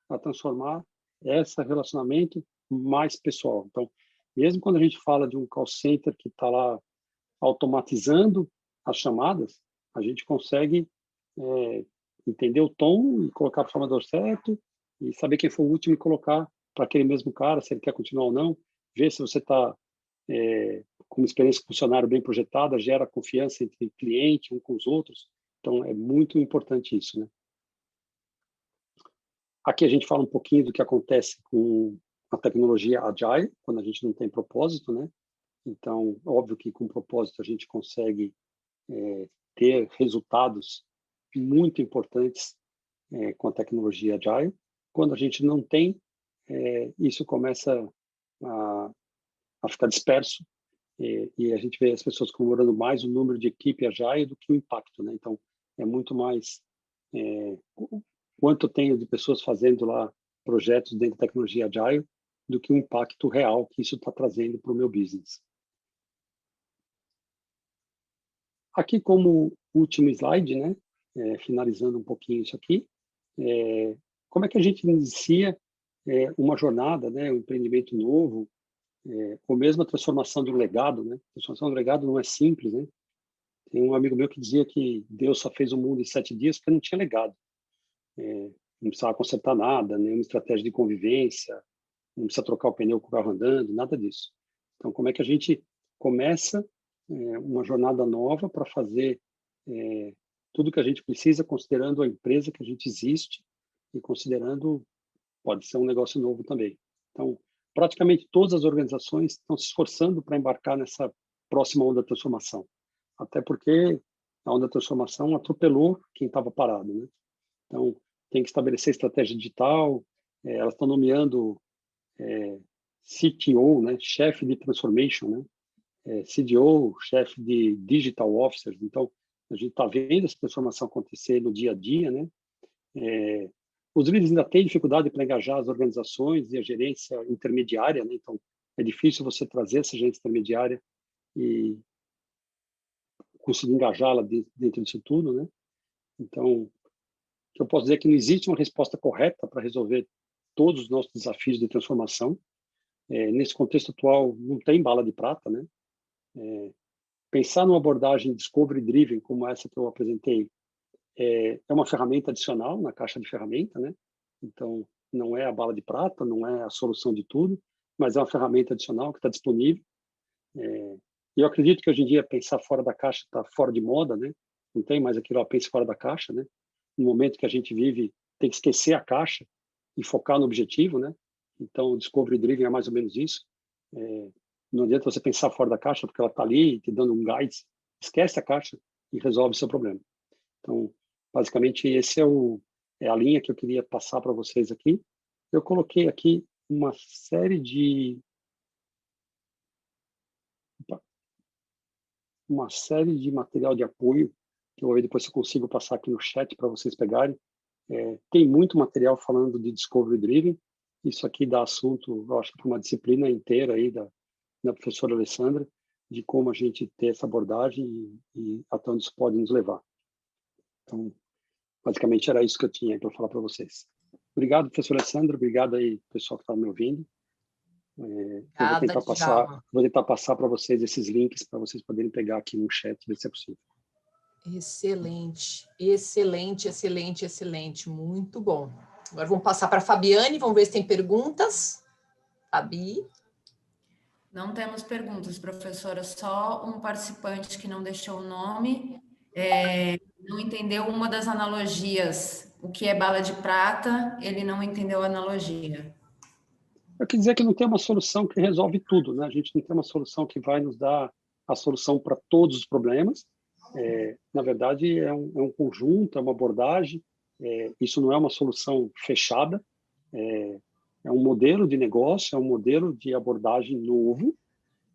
a transformar esse relacionamento mais pessoal. Então, mesmo quando a gente fala de um call center que está lá automatizando as chamadas, a gente consegue entender o tom e colocar para o chamador certo e saber quem foi o último e colocar para aquele mesmo cara, se ele quer continuar ou não, ver se você está com uma experiência funcionário bem projetada, gera confiança entre cliente, um com os outros. Então, é muito importante isso, né? Aqui a gente fala um pouquinho do que acontece com a tecnologia Agile, quando a gente não tem propósito, né? Então, óbvio que com propósito a gente consegue ter resultados muito importantes com a tecnologia Agile. Quando a gente não tem, isso começa a ficar disperso e a gente vê as pessoas comemorando mais o número de equipe Agile do que o impacto, né? Então, é muito mais quanto eu tenho de pessoas fazendo lá projetos dentro da tecnologia Agile do que o impacto real que isso está trazendo para o meu business. Aqui, como último slide, né? Finalizando um pouquinho isso aqui, como é que a gente inicia uma jornada, né? Um empreendimento novo, ou mesmo a transformação de um legado, né? A transformação do legado não é simples, né? Tem um amigo meu que dizia que Deus só fez o mundo em 7 dias porque não tinha legado. Não precisava consertar nada, nenhuma estratégia de convivência, não precisa trocar o pneu com o carro andando, nada disso. Então, como é que a gente começa uma jornada nova para fazer tudo que a gente precisa, considerando a empresa que a gente existe e considerando, pode ser um negócio novo também. Então, praticamente todas as organizações estão se esforçando para embarcar nessa próxima onda de transformação. Até porque a onda de transformação atropelou quem estava parado, né? Então, tem que estabelecer estratégia digital, elas estão nomeando CTO, né? Chefe de Transformation, né? CDO, chefe de Digital Officers. Então, a gente está vendo essa transformação acontecer no dia a dia, né? Os líderes ainda têm dificuldade para engajar as organizações e a gerência intermediária, né? Então, é difícil você trazer essa gerência intermediária e conseguir engajá-la dentro disso tudo, né? Então, o que eu posso dizer é que não existe uma resposta correta para resolver todos os nossos desafios de transformação. Nesse contexto atual, não tem bala de prata, né? Pensar numa abordagem discovery-driven, como essa que eu apresentei, é uma ferramenta adicional na caixa de ferramenta, né? Então, não é a bala de prata, não é a solução de tudo, mas é uma ferramenta adicional que está disponível. Eu acredito que hoje em dia pensar fora da caixa está fora de moda, né? Não tem mais aquilo, pense fora da caixa, né? No momento que a gente vive, tem que esquecer a caixa e focar no objetivo, né? Então, o Discovery Driven é mais ou menos isso. Não adianta você pensar fora da caixa, porque ela está ali te dando um guide. Esquece a caixa e resolve o seu problema. Então, basicamente, esse é é a linha que eu queria passar para vocês aqui. Eu coloquei aqui uma série de material de apoio, que eu vou ver depois se eu consigo passar aqui no chat para vocês pegarem. Tem muito material falando de Discovery Driven. Isso aqui dá assunto, eu acho, para uma disciplina inteira aí da professora Alessandra, de como a gente ter essa abordagem e até onde isso pode nos levar. Então, basicamente era isso que eu tinha para falar para vocês. Obrigado, professora Alessandra. Obrigado aí, pessoal que está me ouvindo. Eu vou tentar passar para vocês esses links para vocês poderem pegar aqui no chat, ver se é possível. Excelente, excelente, excelente, excelente. Muito bom. Agora vamos passar para a Fabiane, vamos ver se tem perguntas. Fabi? Não temos perguntas, professora, só um participante que não deixou o nome, não entendeu uma das analogias. O que é bala de prata, ele não entendeu a analogia. Eu quero dizer que não tem uma solução que resolve tudo, né? A gente não tem uma solução que vai nos dar a solução para todos os problemas. Na verdade, é um conjunto, é uma abordagem. Isso não é uma solução fechada. É um modelo de negócio, é um modelo de abordagem novo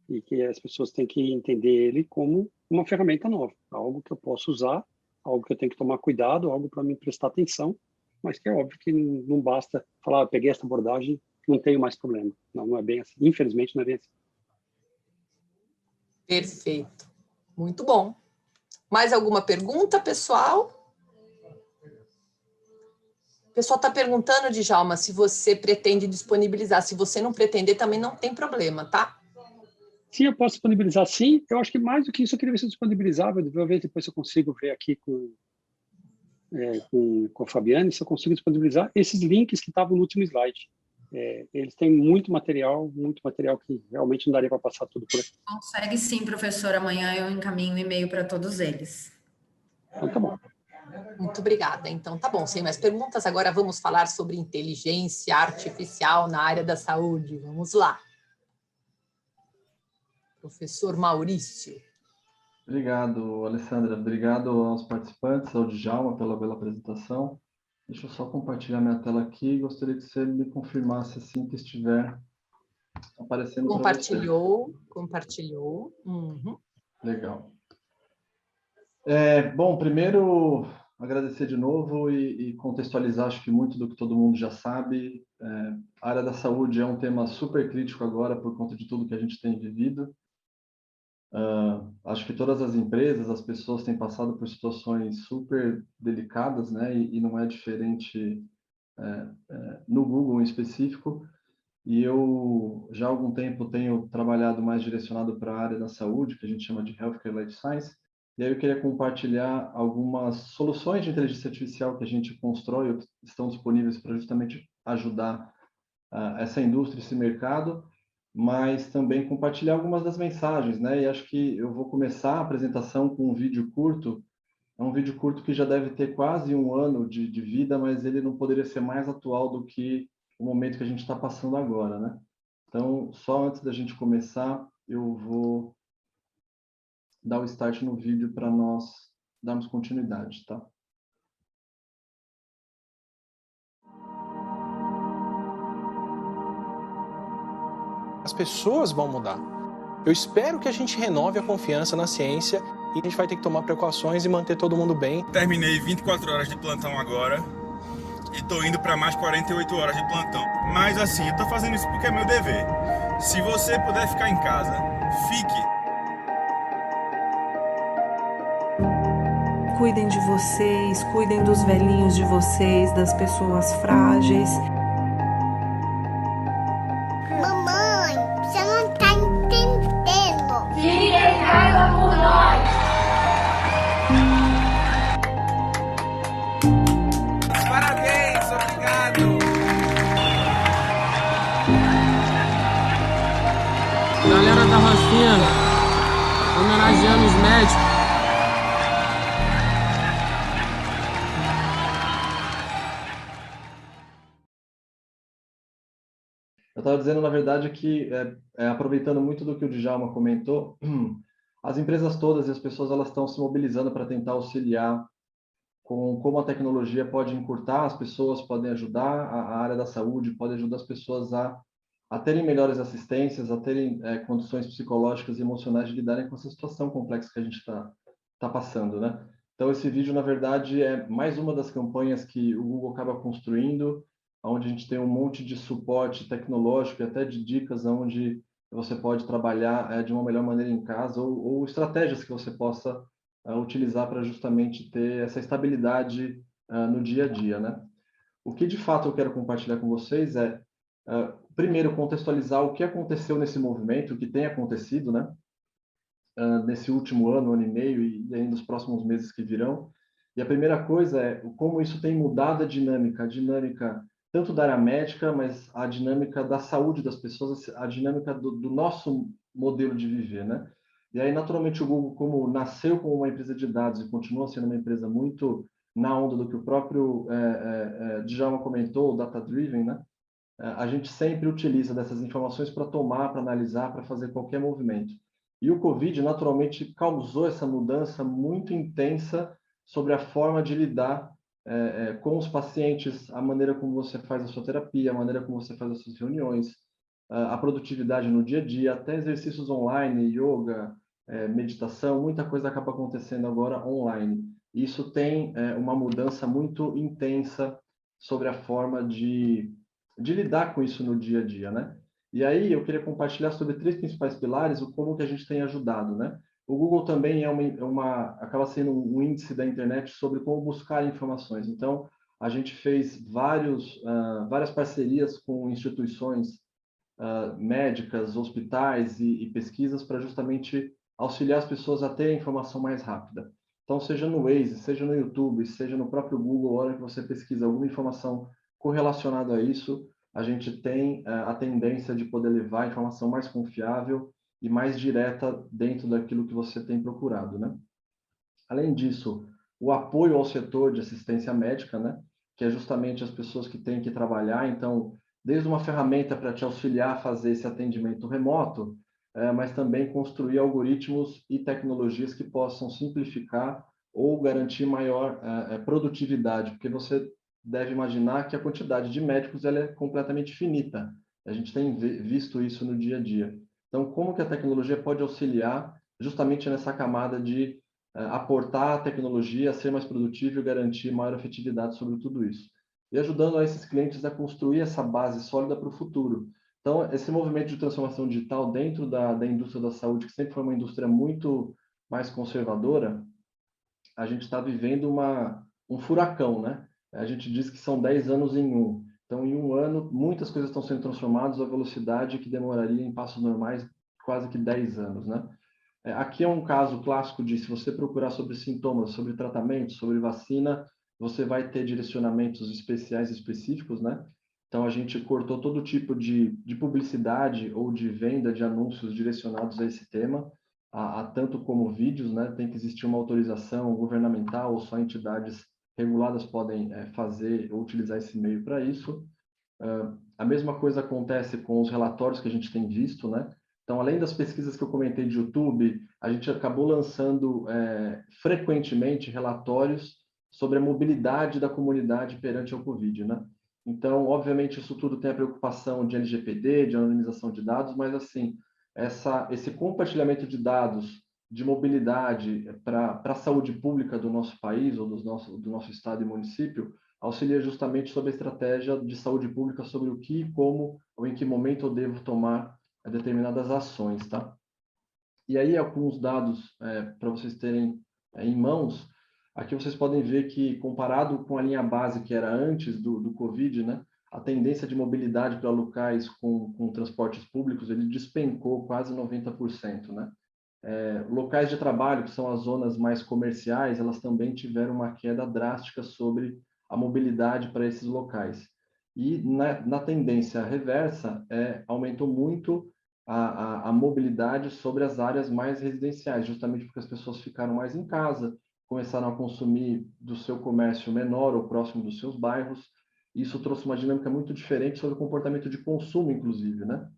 e que as pessoas têm que entender ele como uma ferramenta nova, algo que eu posso usar, algo que eu tenho que tomar cuidado, algo para me prestar atenção, mas que é óbvio que não basta falar, peguei essa abordagem, não tenho mais problema. Não é bem assim. Infelizmente, não é bem assim. Perfeito. Muito bom. Mais alguma pergunta, pessoal? O pessoal está perguntando, Djalma, se você pretende disponibilizar. Se você não pretender, também não tem problema, tá? Sim, eu posso disponibilizar, sim. Eu acho que mais do que isso, eu queria ver se eu disponibilizava. Eu vou ver depois se eu consigo ver aqui com a Fabiane, se eu consigo disponibilizar esses links que estavam no último slide. Eles têm muito material que realmente não daria para passar tudo por aqui. Consegue sim, professor. Amanhã eu encaminho um e-mail para todos eles. Então, tá bom. Muito obrigada. Então, tá bom. Sem mais perguntas, agora vamos falar sobre inteligência artificial na área da saúde. Vamos lá. Professor Maurício. Obrigado, Alessandra. Obrigado aos participantes, ao Djalma pela bela apresentação. Deixa eu só compartilhar minha tela aqui. Gostaria que você me confirmasse assim que estiver aparecendo para você. Compartilhou. Uhum. Legal. Bom, primeiro, agradecer de novo e contextualizar, acho que muito do que todo mundo já sabe. A área da saúde é um tema super crítico agora por conta de tudo que a gente tem vivido. Acho que todas as empresas, as pessoas têm passado por situações super delicadas, né? E não é diferente no Google em específico. E eu já há algum tempo tenho trabalhado mais direcionado para a área da saúde, que a gente chama de Healthcare Life Science. E aí eu queria compartilhar algumas soluções de inteligência artificial que a gente constrói ou estão disponíveis para justamente ajudar essa indústria, esse mercado, mas também compartilhar algumas das mensagens, né? E acho que eu vou começar a apresentação com um vídeo curto. É um vídeo curto que já deve ter quase um ano de vida, mas ele não poderia ser mais atual do que o momento que a gente está passando agora, né? Então, só antes da gente começar, eu vou dar o start no vídeo para nós darmos continuidade, tá? As pessoas vão mudar. Eu espero que a gente renove a confiança na ciência e a gente vai ter que tomar precauções e manter todo mundo bem. Terminei 24 horas de plantão agora e tô indo para mais 48 horas de plantão. Mas assim, eu tô fazendo isso porque é meu dever. Se você puder ficar em casa, fique. Cuidem de vocês, cuidem dos velhinhos de vocês, das pessoas frágeis. Mamãe, você não tá entendendo. Fique em casa por nós. Parabéns, obrigado. Galera da Rocinha, homenageando os médicos. Eu estava dizendo, na verdade, que, aproveitando muito do que o Djalma comentou, as empresas todas e as pessoas elas estão se mobilizando para tentar auxiliar com como a tecnologia pode encurtar, as pessoas podem ajudar, a área da saúde pode ajudar as pessoas a terem melhores assistências, a terem condições psicológicas e emocionais de lidarem com essa situação complexa que a gente está passando, né? Então, esse vídeo, na verdade, é mais uma das campanhas que o Google acaba construindo, onde a gente tem um monte de suporte tecnológico e até de dicas onde você pode trabalhar de uma melhor maneira em casa ou estratégias que você possa utilizar para justamente ter essa estabilidade no dia a dia, né? O que, de fato, eu quero compartilhar com vocês é, primeiro, contextualizar o que aconteceu nesse movimento, o que tem acontecido, né? Nesse último ano e meio e ainda nos próximos meses que virão. E a primeira coisa é como isso tem mudado a dinâmica tanto da área médica, mas a dinâmica da saúde das pessoas, a dinâmica do nosso modelo de viver, né? E aí, naturalmente, o Google, como nasceu como uma empresa de dados e continua sendo uma empresa muito na onda do que o próprio Djalma comentou, data-driven, né? A gente sempre utiliza dessas informações para tomar, para analisar, para fazer qualquer movimento. E o Covid, naturalmente, causou essa mudança muito intensa sobre a forma de lidar com os pacientes, a maneira como você faz a sua terapia, a maneira como você faz as suas reuniões, a produtividade no dia a dia, até exercícios online, yoga, meditação, muita coisa acaba acontecendo agora online. Isso tem uma mudança muito intensa sobre a forma de lidar com isso no dia a dia, né? E aí eu queria compartilhar sobre 3 principais pilares, o como que a gente tem ajudado, né? O Google também acaba sendo um índice da internet sobre como buscar informações. Então, a gente fez várias parcerias com instituições médicas, hospitais e pesquisas para justamente auxiliar as pessoas a terem informação mais rápida. Então, seja no Waze, seja no YouTube, seja no próprio Google, a hora que você pesquisa alguma informação correlacionada a isso, a gente tem a tendência de poder levar a informação mais confiável e mais direta dentro daquilo que você tem procurado, né? Além disso, o apoio ao setor de assistência médica, né? Que é justamente as pessoas que têm que trabalhar, então, desde uma ferramenta para te auxiliar a fazer esse atendimento remoto, mas também construir algoritmos e tecnologias que possam simplificar ou garantir maior produtividade, porque você deve imaginar que a quantidade de médicos ela é completamente finita. A gente tem visto isso no dia a dia. Então, como que a tecnologia pode auxiliar justamente nessa camada de aportar a tecnologia a ser mais produtivo e garantir maior efetividade sobre tudo isso? E ajudando a esses clientes a construir essa base sólida para o futuro. Então, esse movimento de transformação digital dentro da indústria da saúde, que sempre foi uma indústria muito mais conservadora, a gente está vivendo um furacão, né? A gente diz que são 10 anos em um. Então, em um ano, muitas coisas estão sendo transformadas a velocidade que demoraria em passos normais quase que 10 anos, né? Aqui é um caso clássico de, se você procurar sobre sintomas, sobre tratamento, sobre vacina, você vai ter direcionamentos especiais específicos, né? Então, a gente cortou todo tipo de publicidade ou de venda de anúncios direcionados a esse tema, tanto como vídeos, né? Tem que existir uma autorização governamental ou só entidades reguladas podem fazer ou utilizar esse meio para isso. A mesma coisa acontece com os relatórios que a gente tem visto, né? Então, além das pesquisas que eu comentei de YouTube, a gente acabou lançando frequentemente relatórios sobre a mobilidade da comunidade perante ao Covid, né? Então, obviamente, isso tudo tem a preocupação de LGPD, de anonimização de dados, mas, assim, esse compartilhamento de dados de mobilidade para a saúde pública do nosso país ou do nosso estado e município auxilia justamente sobre a estratégia de saúde pública, sobre o que, como ou em que momento eu devo tomar determinadas ações, tá? E aí, alguns dados para vocês terem em mãos. Aqui vocês podem ver que, comparado com a linha base que era antes do Covid, né, a tendência de mobilidade para locais com transportes públicos, ele despencou quase 90%, né? Locais de trabalho, que são as zonas mais comerciais, elas também tiveram uma queda drástica sobre a mobilidade para esses locais. E na tendência reversa, aumentou muito a mobilidade sobre as áreas mais residenciais, justamente porque as pessoas ficaram mais em casa, começaram a consumir do seu comércio menor ou próximo dos seus bairros. Isso trouxe uma dinâmica muito diferente sobre o comportamento de consumo, inclusive, né?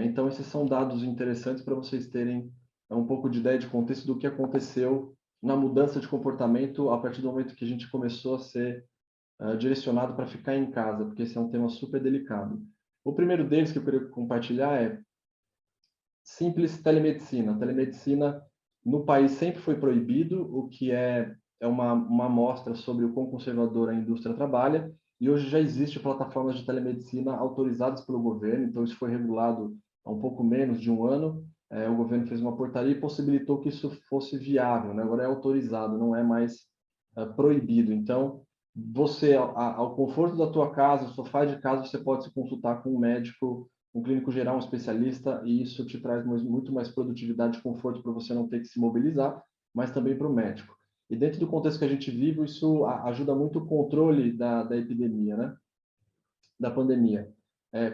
Então, esses são dados interessantes para vocês terem um pouco de ideia de contexto do que aconteceu na mudança de comportamento a partir do momento que a gente começou a ser direcionado para ficar em casa, porque esse é um tema super delicado. O primeiro deles que eu queria compartilhar é simples telemedicina. Telemedicina no país sempre foi proibido, o que é uma amostra sobre o quão conservador a indústria trabalha, e hoje já existe plataformas de telemedicina autorizadas pelo governo, então isso foi regulado há um pouco menos de um ano. O governo fez uma portaria e possibilitou que isso fosse viável, né? Agora é autorizado, não é mais proibido. Então, você, ao conforto da tua casa, no sofá de casa, você pode se consultar com um médico, um clínico geral, um especialista, e isso te traz muito mais produtividade e conforto para você não ter que se mobilizar, mas também para o médico. E dentro do contexto que a gente vive, isso ajuda muito o controle da epidemia, né? Da pandemia.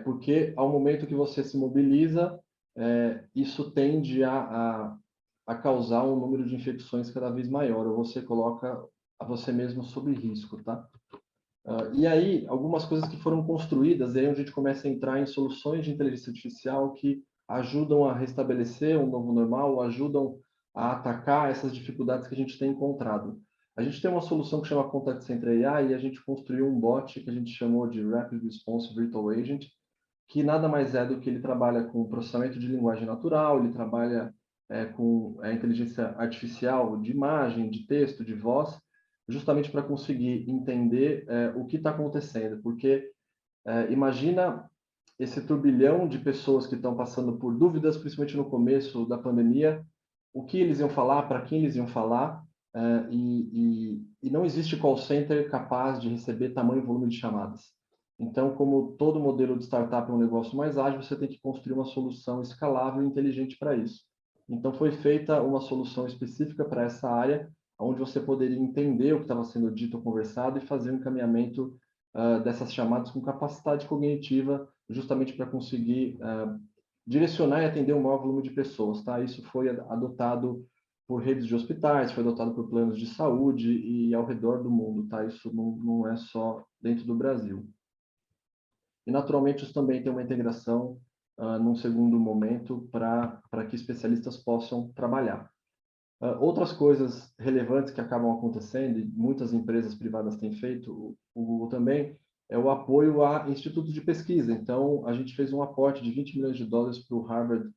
Porque ao momento que você se mobiliza, isso tende a causar um número de infecções cada vez maior, ou você coloca a você mesmo sob risco, tá? E aí, algumas coisas que foram construídas, aí é onde a gente começa a entrar em soluções de inteligência artificial que ajudam a restabelecer um novo normal, ajudam a atacar essas dificuldades que a gente tem encontrado. A gente tem uma solução que chama Contact Center AI e a gente construiu um bot que a gente chamou de Rapid Response Virtual Agent, que nada mais é do que ele trabalha com processamento de linguagem natural, ele trabalha com a inteligência artificial de imagem, de texto, de voz, justamente para conseguir entender o que está acontecendo. Porque imagina esse turbilhão de pessoas que estão passando por dúvidas, principalmente no começo da pandemia, o que eles iam falar, para quem eles iam falar, e não existe call center capaz de receber tamanho e volume de chamadas. Então, como todo modelo de startup é um negócio mais ágil, você tem que construir uma solução escalável e inteligente para isso. Então, foi feita uma solução específica para essa área, onde você poderia entender o que estava sendo dito ou conversado e fazer um encaminhamento dessas chamadas com capacidade cognitiva, justamente para conseguir direcionar e atender um maior volume de pessoas. Tá? Isso foi adotado por redes de hospitais, foi adotado por planos de saúde e ao redor do mundo. Tá? Isso não é só dentro do Brasil. E, naturalmente, isso também tem uma integração num segundo momento para que especialistas possam trabalhar. Outras coisas relevantes que acabam acontecendo, e muitas empresas privadas têm feito, o Google também, é o apoio a institutos de pesquisa. Então, a gente fez um aporte de $20 milhões para o Harvard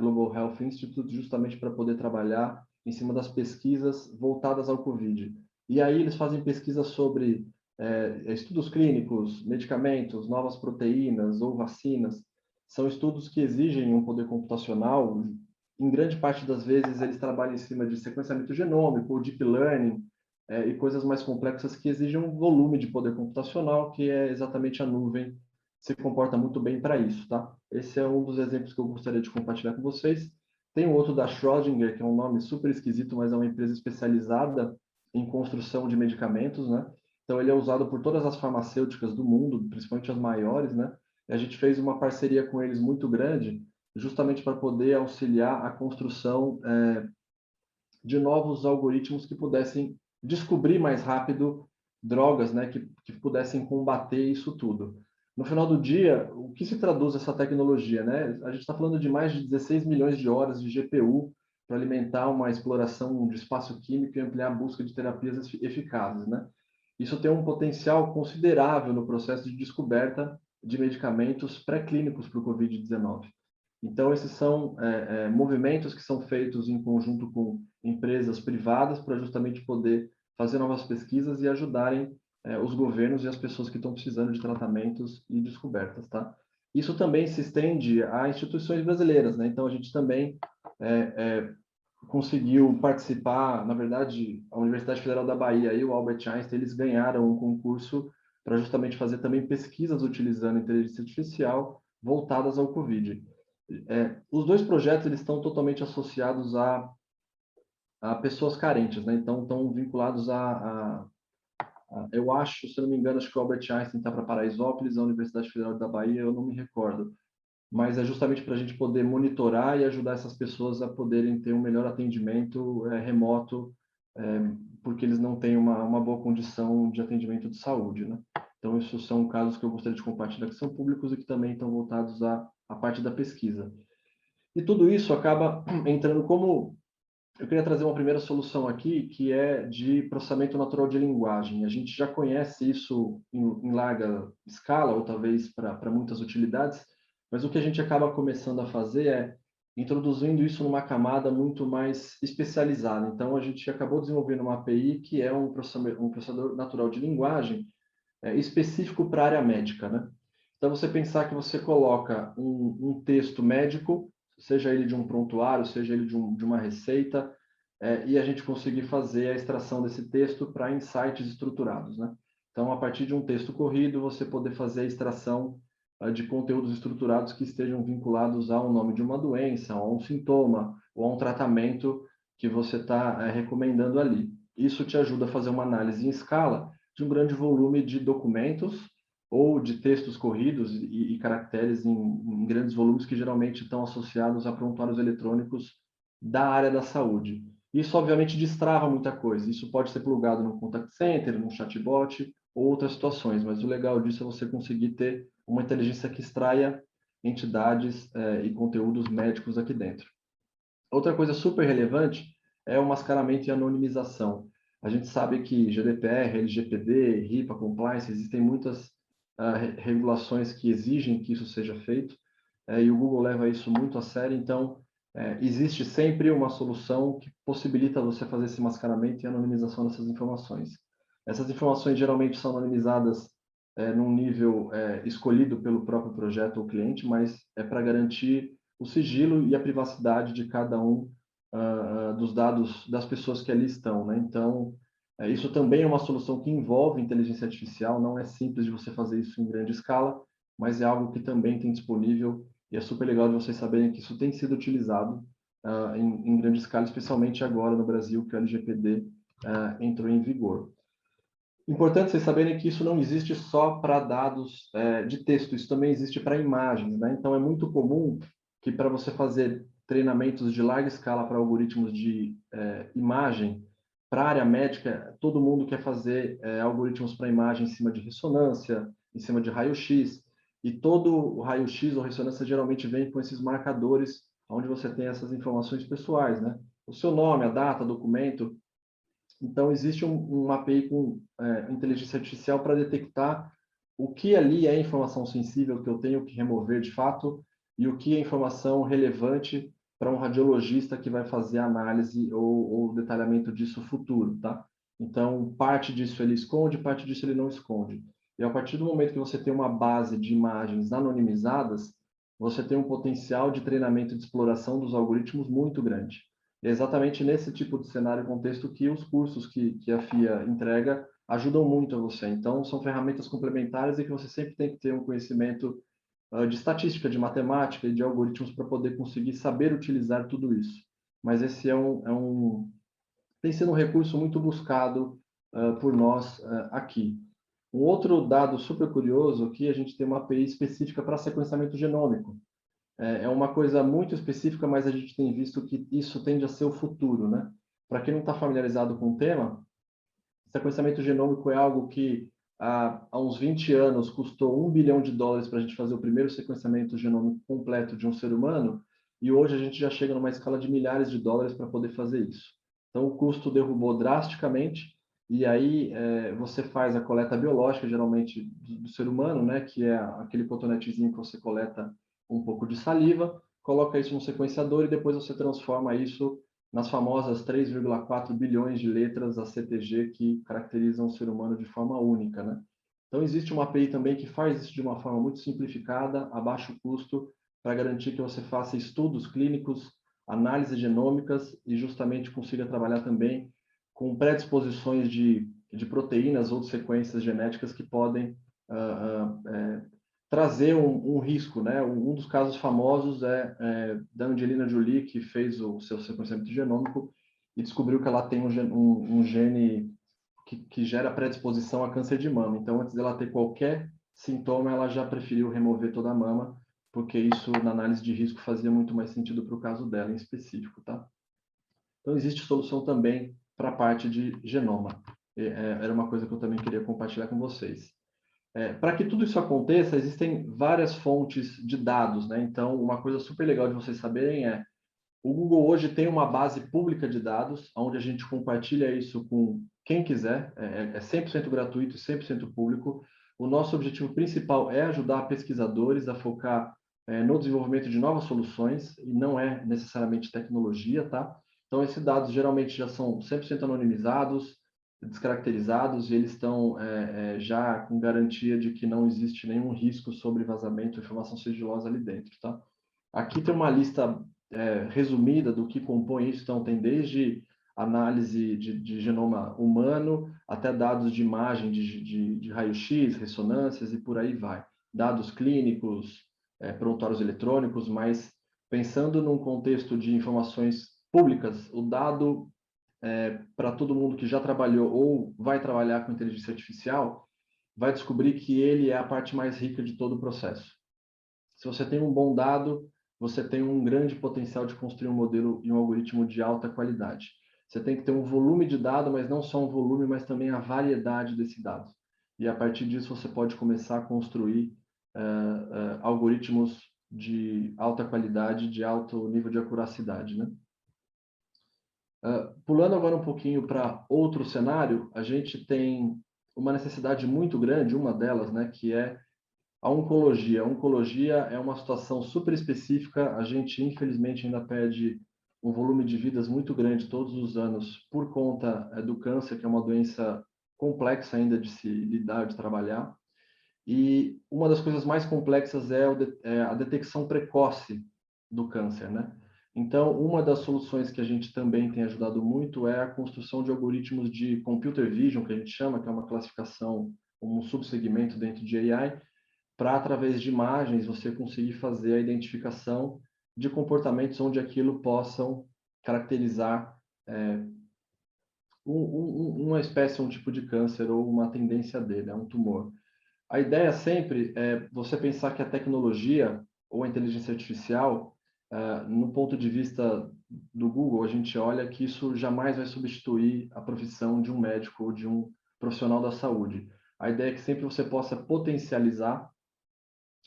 Global Health Institute, justamente para poder trabalhar em cima das pesquisas voltadas ao Covid. E aí eles fazem pesquisas sobre estudos clínicos, medicamentos, novas proteínas ou vacinas. São estudos que exigem um poder computacional. Em grande parte das vezes, eles trabalham em cima de sequenciamento genômico, ou deep learning, e coisas mais complexas que exigem um volume de poder computacional, que é exatamente a nuvem, se comporta muito bem para isso, tá? Esse é um dos exemplos que eu gostaria de compartilhar com vocês. Tem um outro da Schrödinger, que é um nome super esquisito, mas é uma empresa especializada em construção de medicamentos, né? Então, ele é usado por todas as farmacêuticas do mundo, principalmente as maiores, né? E a gente fez uma parceria com eles muito grande, justamente para poder auxiliar a construção de novos algoritmos que pudessem descobrir mais rápido drogas, né, que pudessem combater isso tudo. No final do dia, o que se traduz essa tecnologia, né? A gente está falando de mais de 16 milhões de horas de GPU para alimentar uma exploração de espaço químico e ampliar a busca de terapias eficazes, né? Isso tem um potencial considerável no processo de descoberta de medicamentos pré-clínicos para o Covid-19. Então, esses são movimentos que são feitos em conjunto com empresas privadas para justamente poder fazer novas pesquisas e ajudarem os governos e as pessoas que estão precisando de tratamentos e descobertas, tá? Isso também se estende a instituições brasileiras, né? Então, a gente também conseguiu participar, na verdade, a Universidade Federal da Bahia e o Albert Einstein, eles ganharam um concurso para justamente fazer também pesquisas utilizando inteligência artificial voltadas ao Covid. Os dois projetos eles estão totalmente associados a pessoas carentes, né? Então, estão vinculados eu acho, se eu não me engano, acho que o Albert Einstein está para Paraisópolis, a Universidade Federal da Bahia, eu não me recordo. Mas é justamente para a gente poder monitorar e ajudar essas pessoas a poderem ter um melhor atendimento remoto, porque eles não têm uma boa condição de atendimento de saúde, né? Então, isso são casos que eu gostaria de compartilhar, que são públicos e que também estão voltados à parte da pesquisa. E tudo isso acaba entrando como eu queria trazer uma primeira solução aqui, que é de processamento natural de linguagem. A gente já conhece isso em larga escala, ou talvez para muitas utilidades, mas o que a gente acaba começando a fazer é introduzindo isso numa camada muito mais especializada. Então, a gente acabou desenvolvendo uma API que é um processador natural de linguagem específico para a área médica, né? Então, você pensar que você coloca um texto médico, seja ele de um prontuário, seja ele de uma receita, e a gente conseguir fazer a extração desse texto para insights estruturados, né? Então, a partir de um texto corrido, você poder fazer a extração de conteúdos estruturados que estejam vinculados ao nome de uma doença, a um sintoma, ou a um tratamento que você está recomendando ali. Isso te ajuda a fazer uma análise em escala de um grande volume de documentos ou de textos corridos e caracteres em grandes volumes que geralmente estão associados a prontuários eletrônicos da área da saúde. Isso, obviamente, destrava muita coisa. Isso pode ser plugado no contact center, no chatbot, ou outras situações, mas o legal disso é você conseguir ter uma inteligência que extraia entidades e conteúdos médicos aqui dentro. Outra coisa super relevante é o mascaramento e anonimização. A gente sabe que GDPR, LGPD, HIPAA, Compliance, existem muitas regulações que exigem que isso seja feito, e o Google leva isso muito a sério, então existe sempre uma solução que possibilita você fazer esse mascaramento e anonimização dessas informações. Essas informações geralmente são anonimizadas num nível escolhido pelo próprio projeto ou cliente, mas é para garantir o sigilo e a privacidade de cada um dos dados das pessoas que ali estão, né? Então, isso também é uma solução que envolve inteligência artificial, não é simples de você fazer isso em grande escala, mas é algo que também tem disponível e é super legal de vocês saberem que isso tem sido utilizado em grande escala, especialmente agora no Brasil, que o LGPD entrou em vigor. Importante vocês saberem que isso não existe só para dados de texto, isso também existe para imagens, né? Então, é muito comum que para você fazer treinamentos de larga escala para algoritmos de imagem, para a área médica, todo mundo quer fazer algoritmos para imagem em cima de ressonância, em cima de raio-x, e todo o raio-x ou ressonância geralmente vem com esses marcadores onde você tem essas informações pessoais, né? O seu nome, a data, documento. Então, existe uma API com inteligência artificial para detectar o que ali é informação sensível que eu tenho que remover de fato e o que é informação relevante para um radiologista que vai fazer a análise ou detalhamento disso futuro, tá? Então, parte disso ele esconde, parte disso ele não esconde. E a partir do momento que você tem uma base de imagens anonimizadas, você tem um potencial de treinamento e de exploração dos algoritmos muito grande. É exatamente nesse tipo de cenário e contexto que os cursos que a FIA entrega ajudam muito a você. Então, são ferramentas complementares e que você sempre tem que ter um conhecimento de estatística, de matemática e de algoritmos para poder conseguir saber utilizar tudo isso. Mas esse tem sido um recurso muito buscado por nós aqui. Um outro dado super curioso aqui, a gente tem uma API específica para sequenciamento genômico. É uma coisa muito específica, mas a gente tem visto que isso tende a ser o futuro, né? Para quem não está familiarizado com o tema, sequenciamento genômico é algo que há uns 20 anos custou $1 bilhão para a gente fazer o primeiro sequenciamento genômico completo de um ser humano, e hoje a gente já chega numa escala de milhares de dólares para poder fazer isso. Então, o custo derrubou drasticamente, e aí você faz a coleta biológica, geralmente do ser humano, né? Que é aquele cotonetezinho que você coleta um pouco de saliva, coloca isso no sequenciador e depois você transforma isso nas famosas 3,4 bilhões de letras ACTG que caracterizam o ser humano de forma única, né? Então, existe uma API também que faz isso de uma forma muito simplificada, a baixo custo, para garantir que você faça estudos clínicos, análises genômicas e justamente consiga trabalhar também com predisposições de proteínas ou de sequências genéticas que podem trazer um risco, né? Um dos casos famosos é da Angelina Jolie, que fez o seu sequenciamento genômico e descobriu que ela tem um gene que gera predisposição a câncer de mama. Então, antes dela ter qualquer sintoma, ela já preferiu remover toda a mama, porque isso, na análise de risco, fazia muito mais sentido para o caso dela em específico, tá? Então, existe solução também para a parte de genoma. Era uma coisa que eu também queria compartilhar com vocês. Para que tudo isso aconteça, existem várias fontes de dados, né? Então, uma coisa super legal de vocês saberem é O Google hoje tem uma base pública de dados, onde a gente compartilha isso com quem quiser, é 100% gratuito e 100% público. O nosso objetivo principal é ajudar pesquisadores a focar no desenvolvimento de novas soluções, e não é necessariamente tecnologia, tá? Então, esses dados geralmente já são 100% anonimizados, descaracterizados, e eles estão já com garantia de que não existe nenhum risco sobre vazamento ou informação sigilosa ali dentro, tá? Aqui tem uma lista resumida do que compõe isso, então tem desde análise de genoma humano até dados de imagem de raio-x, ressonâncias e por aí vai. Dados clínicos, prontuários eletrônicos, mas pensando num contexto de informações públicas, o dado para todo mundo que já trabalhou ou vai trabalhar com inteligência artificial, vai descobrir que ele é a parte mais rica de todo o processo. Se você tem um bom dado, você tem um grande potencial de construir um modelo e um algoritmo de alta qualidade. Você tem que ter um volume de dado, mas não só um volume, mas também a variedade desse dado. E a partir disso você pode começar a construir algoritmos de alta qualidade, de alto nível de acuracidade, né? Pulando agora um pouquinho para outro cenário, a gente tem uma necessidade muito grande, uma delas, né, que é a oncologia. A oncologia é uma situação super específica, a gente infelizmente ainda perde um volume de vidas muito grande todos os anos por conta do câncer, que é uma doença complexa ainda de se lidar, de trabalhar. E uma das coisas mais complexas é a detecção precoce do câncer, né? Então, uma das soluções que a gente também tem ajudado muito é a construção de algoritmos de computer vision, que a gente chama, que é uma classificação, um subsegmento dentro de AI, para, através de imagens, você conseguir fazer a identificação de comportamentos onde aquilo possam caracterizar uma espécie, um tipo de câncer ou uma tendência dele, um tumor. A ideia sempre é você pensar que a tecnologia ou a inteligência artificial, no ponto de vista do Google, a gente olha que isso jamais vai substituir a profissão de um médico ou de um profissional da saúde. A ideia é que sempre você possa potencializar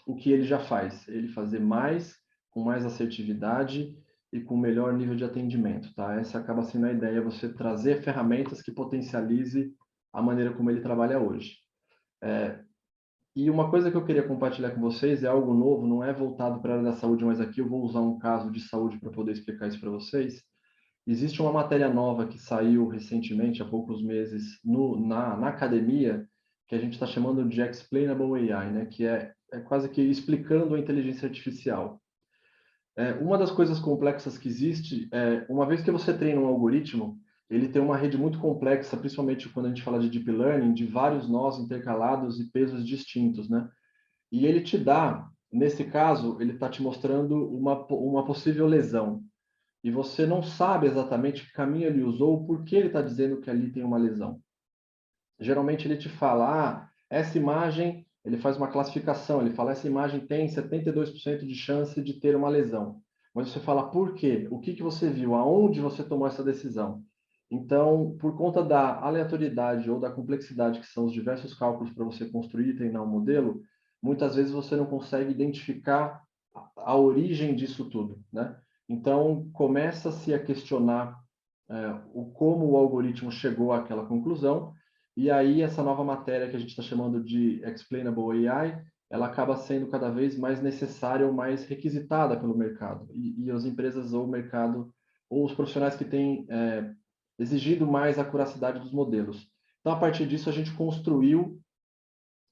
o que ele já faz, ele fazer mais, com mais assertividade e com melhor nível de atendimento, tá? Essa acaba sendo a ideia, você trazer ferramentas que potencialize a maneira como ele trabalha hoje. E uma coisa que eu queria compartilhar com vocês é algo novo, não é voltado para a área da saúde, mas aqui eu vou usar um caso de saúde para poder explicar isso para vocês. Existe uma matéria nova que saiu recentemente, há poucos meses, na academia, que a gente está chamando de Explainable AI, né? Que é quase que explicando a inteligência artificial. Uma das coisas complexas que existe, uma vez que você treina um algoritmo, ele tem uma rede muito complexa, principalmente quando a gente fala de deep learning, de vários nós intercalados e pesos distintos, né? E ele te dá, nesse caso, ele está te mostrando uma possível lesão. E você não sabe exatamente que caminho ele usou, ou por que ele está dizendo que ali tem uma lesão. Geralmente ele te fala, essa imagem, ele faz uma classificação, ele fala, essa imagem tem 72% de chance de ter uma lesão. Mas você fala, por quê? O que você viu? Aonde você tomou essa decisão? Então, por conta da aleatoriedade ou da complexidade que são os diversos cálculos para você construir e treinar um modelo, muitas vezes você não consegue identificar a origem disso tudo, né? Então, começa-se a questionar como o algoritmo chegou àquela conclusão, e aí essa nova matéria que a gente está chamando de Explainable AI, ela acaba sendo cada vez mais necessária ou mais requisitada pelo mercado. E as empresas ou o mercado, ou os profissionais que têm exigido mais a acuracidade dos modelos. Então, a partir disso, a gente construiu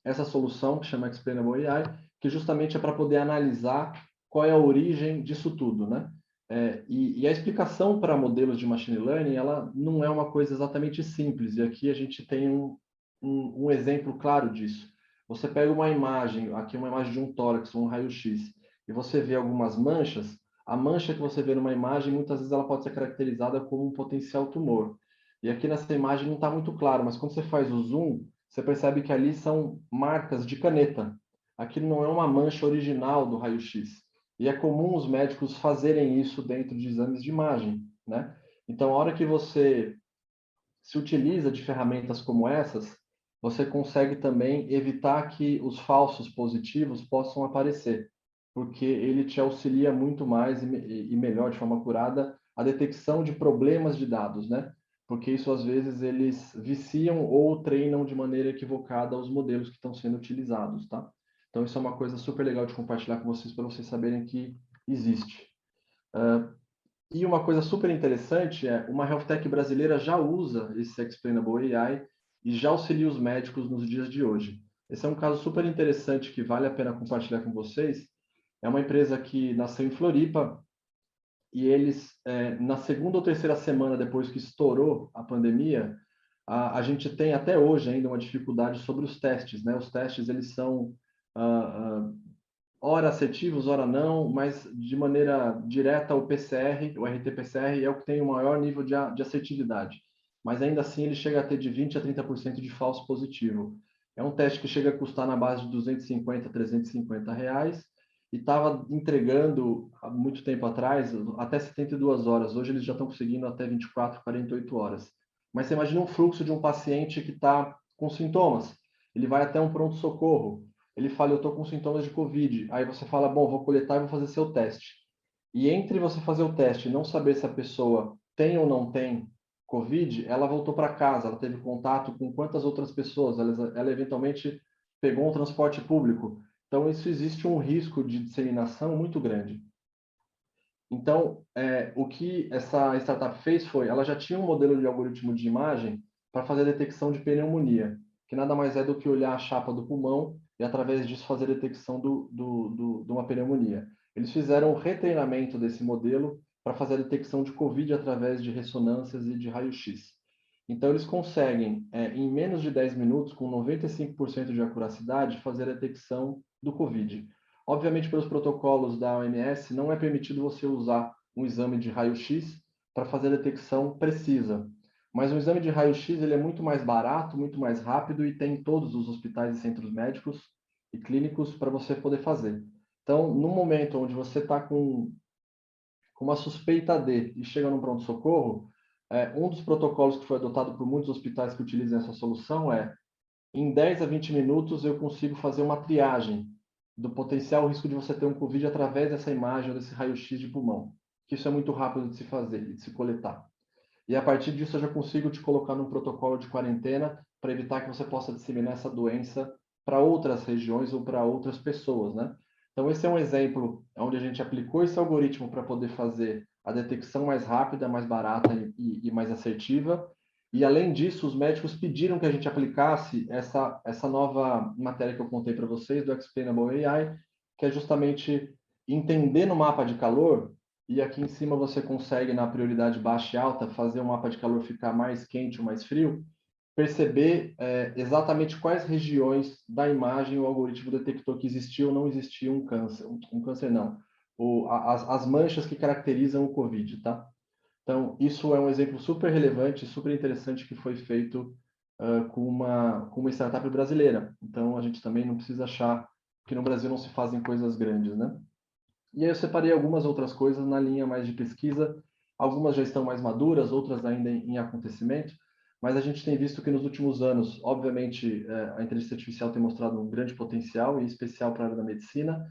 essa solução que chama Explainable AI, que justamente é para poder analisar qual é a origem disso tudo, né? E a explicação para modelos de machine learning, ela não é uma coisa exatamente simples, e aqui a gente tem um exemplo claro disso. Você pega uma imagem, aqui uma imagem de um tórax, um raio-x, e você vê algumas manchas, a mancha que você vê numa imagem, muitas vezes ela pode ser caracterizada como um potencial tumor. E aqui nessa imagem não está muito claro, mas quando você faz o zoom, você percebe que ali são marcas de caneta. Aquilo não é uma mancha original do raio-x. E é comum os médicos fazerem isso dentro de exames de imagem, né? Então, a hora que você se utiliza de ferramentas como essas, você consegue também evitar que os falsos positivos possam aparecer. porque ele te auxilia muito mais e melhor, de forma acurada, a detecção de problemas de dados, né? Porque isso, às vezes, eles viciam ou treinam de maneira equivocada os modelos que estão sendo utilizados, tá? Então, isso é uma coisa super legal de compartilhar com vocês, para vocês saberem que existe. E uma coisa super interessante é, uma health tech brasileira já usa esse Explainable AI e já auxilia os médicos nos dias de hoje. Esse é um caso super interessante que vale a pena compartilhar com vocês. É uma empresa que nasceu em Floripa e eles, na segunda ou terceira semana depois que estourou a pandemia, a gente tem até hoje ainda uma dificuldade sobre os testes, né? Os testes, eles são ora assertivos, ora não, mas de maneira direta o PCR, o RT-PCR é o que tem o maior nível de assertividade. Mas ainda assim ele chega a ter de 20% a 30% de falso positivo. É um teste que chega a custar na base de 250, 350 reais e estava entregando há muito tempo atrás até 72 horas. Hoje eles já estão conseguindo até 24, 48 horas. Mas você imagina um fluxo de um paciente que está com sintomas. Ele vai até um pronto-socorro. Ele fala, eu estou com sintomas de Covid. Aí você fala, bom, vou coletar e vou fazer seu teste. E entre você fazer o teste e não saber se a pessoa tem ou não tem Covid, ela voltou para casa, ela teve contato com quantas outras pessoas, ela eventualmente pegou um transporte público. Então, isso existe um risco de disseminação muito grande. Então, o que essa startup fez foi, ela já tinha um modelo de algoritmo de imagem para fazer a detecção de pneumonia, que nada mais é do que olhar a chapa do pulmão e, através disso, fazer a detecção de uma pneumonia. Eles fizeram um retreinamento desse modelo para fazer a detecção de Covid através de ressonâncias e de raio-x. Então, eles conseguem, em menos de 10 minutos, com 95% de acuracidade, fazer a detecção do Covid. Obviamente, pelos protocolos da OMS, não é permitido você usar um exame de raio-x para fazer a detecção precisa. Mas um exame de raio-x ele é muito mais barato, muito mais rápido e tem em todos os hospitais e centros médicos e clínicos para você poder fazer. Então, no momento onde você está com uma suspeita de e chega num pronto-socorro, um dos protocolos que foi adotado por muitos hospitais que utilizam essa solução é, em 10 a 20 minutos eu consigo fazer uma triagem do potencial risco de você ter um Covid através dessa imagem ou desse raio-x de pulmão. Que isso é muito rápido de se fazer, de se coletar. E a partir disso eu já consigo te colocar num protocolo de quarentena para evitar que você possa disseminar essa doença para outras regiões ou para outras pessoas, né? Então esse é um exemplo onde a gente aplicou esse algoritmo para poder fazer a detecção mais rápida, mais barata e mais assertiva. E além disso, os médicos pediram que a gente aplicasse essa nova matéria que eu contei para vocês do Explainable AI, que é justamente entender no mapa de calor. E aqui em cima você consegue, na prioridade baixa e alta, fazer o mapa de calor ficar mais quente ou mais frio, perceber exatamente quais regiões da imagem o algoritmo detectou que existia ou não existia um câncer não, as manchas que caracterizam o Covid, tá? Então, isso é um exemplo super relevante, super interessante que foi feito com uma startup brasileira. Então, a gente também não precisa achar que no Brasil não se fazem coisas grandes, né? E aí eu separei algumas outras coisas na linha mais de pesquisa. Algumas já estão mais maduras, outras ainda em acontecimento. Mas a gente tem visto que nos últimos anos, obviamente, a inteligência artificial tem mostrado um grande potencial, em especial para a área da medicina.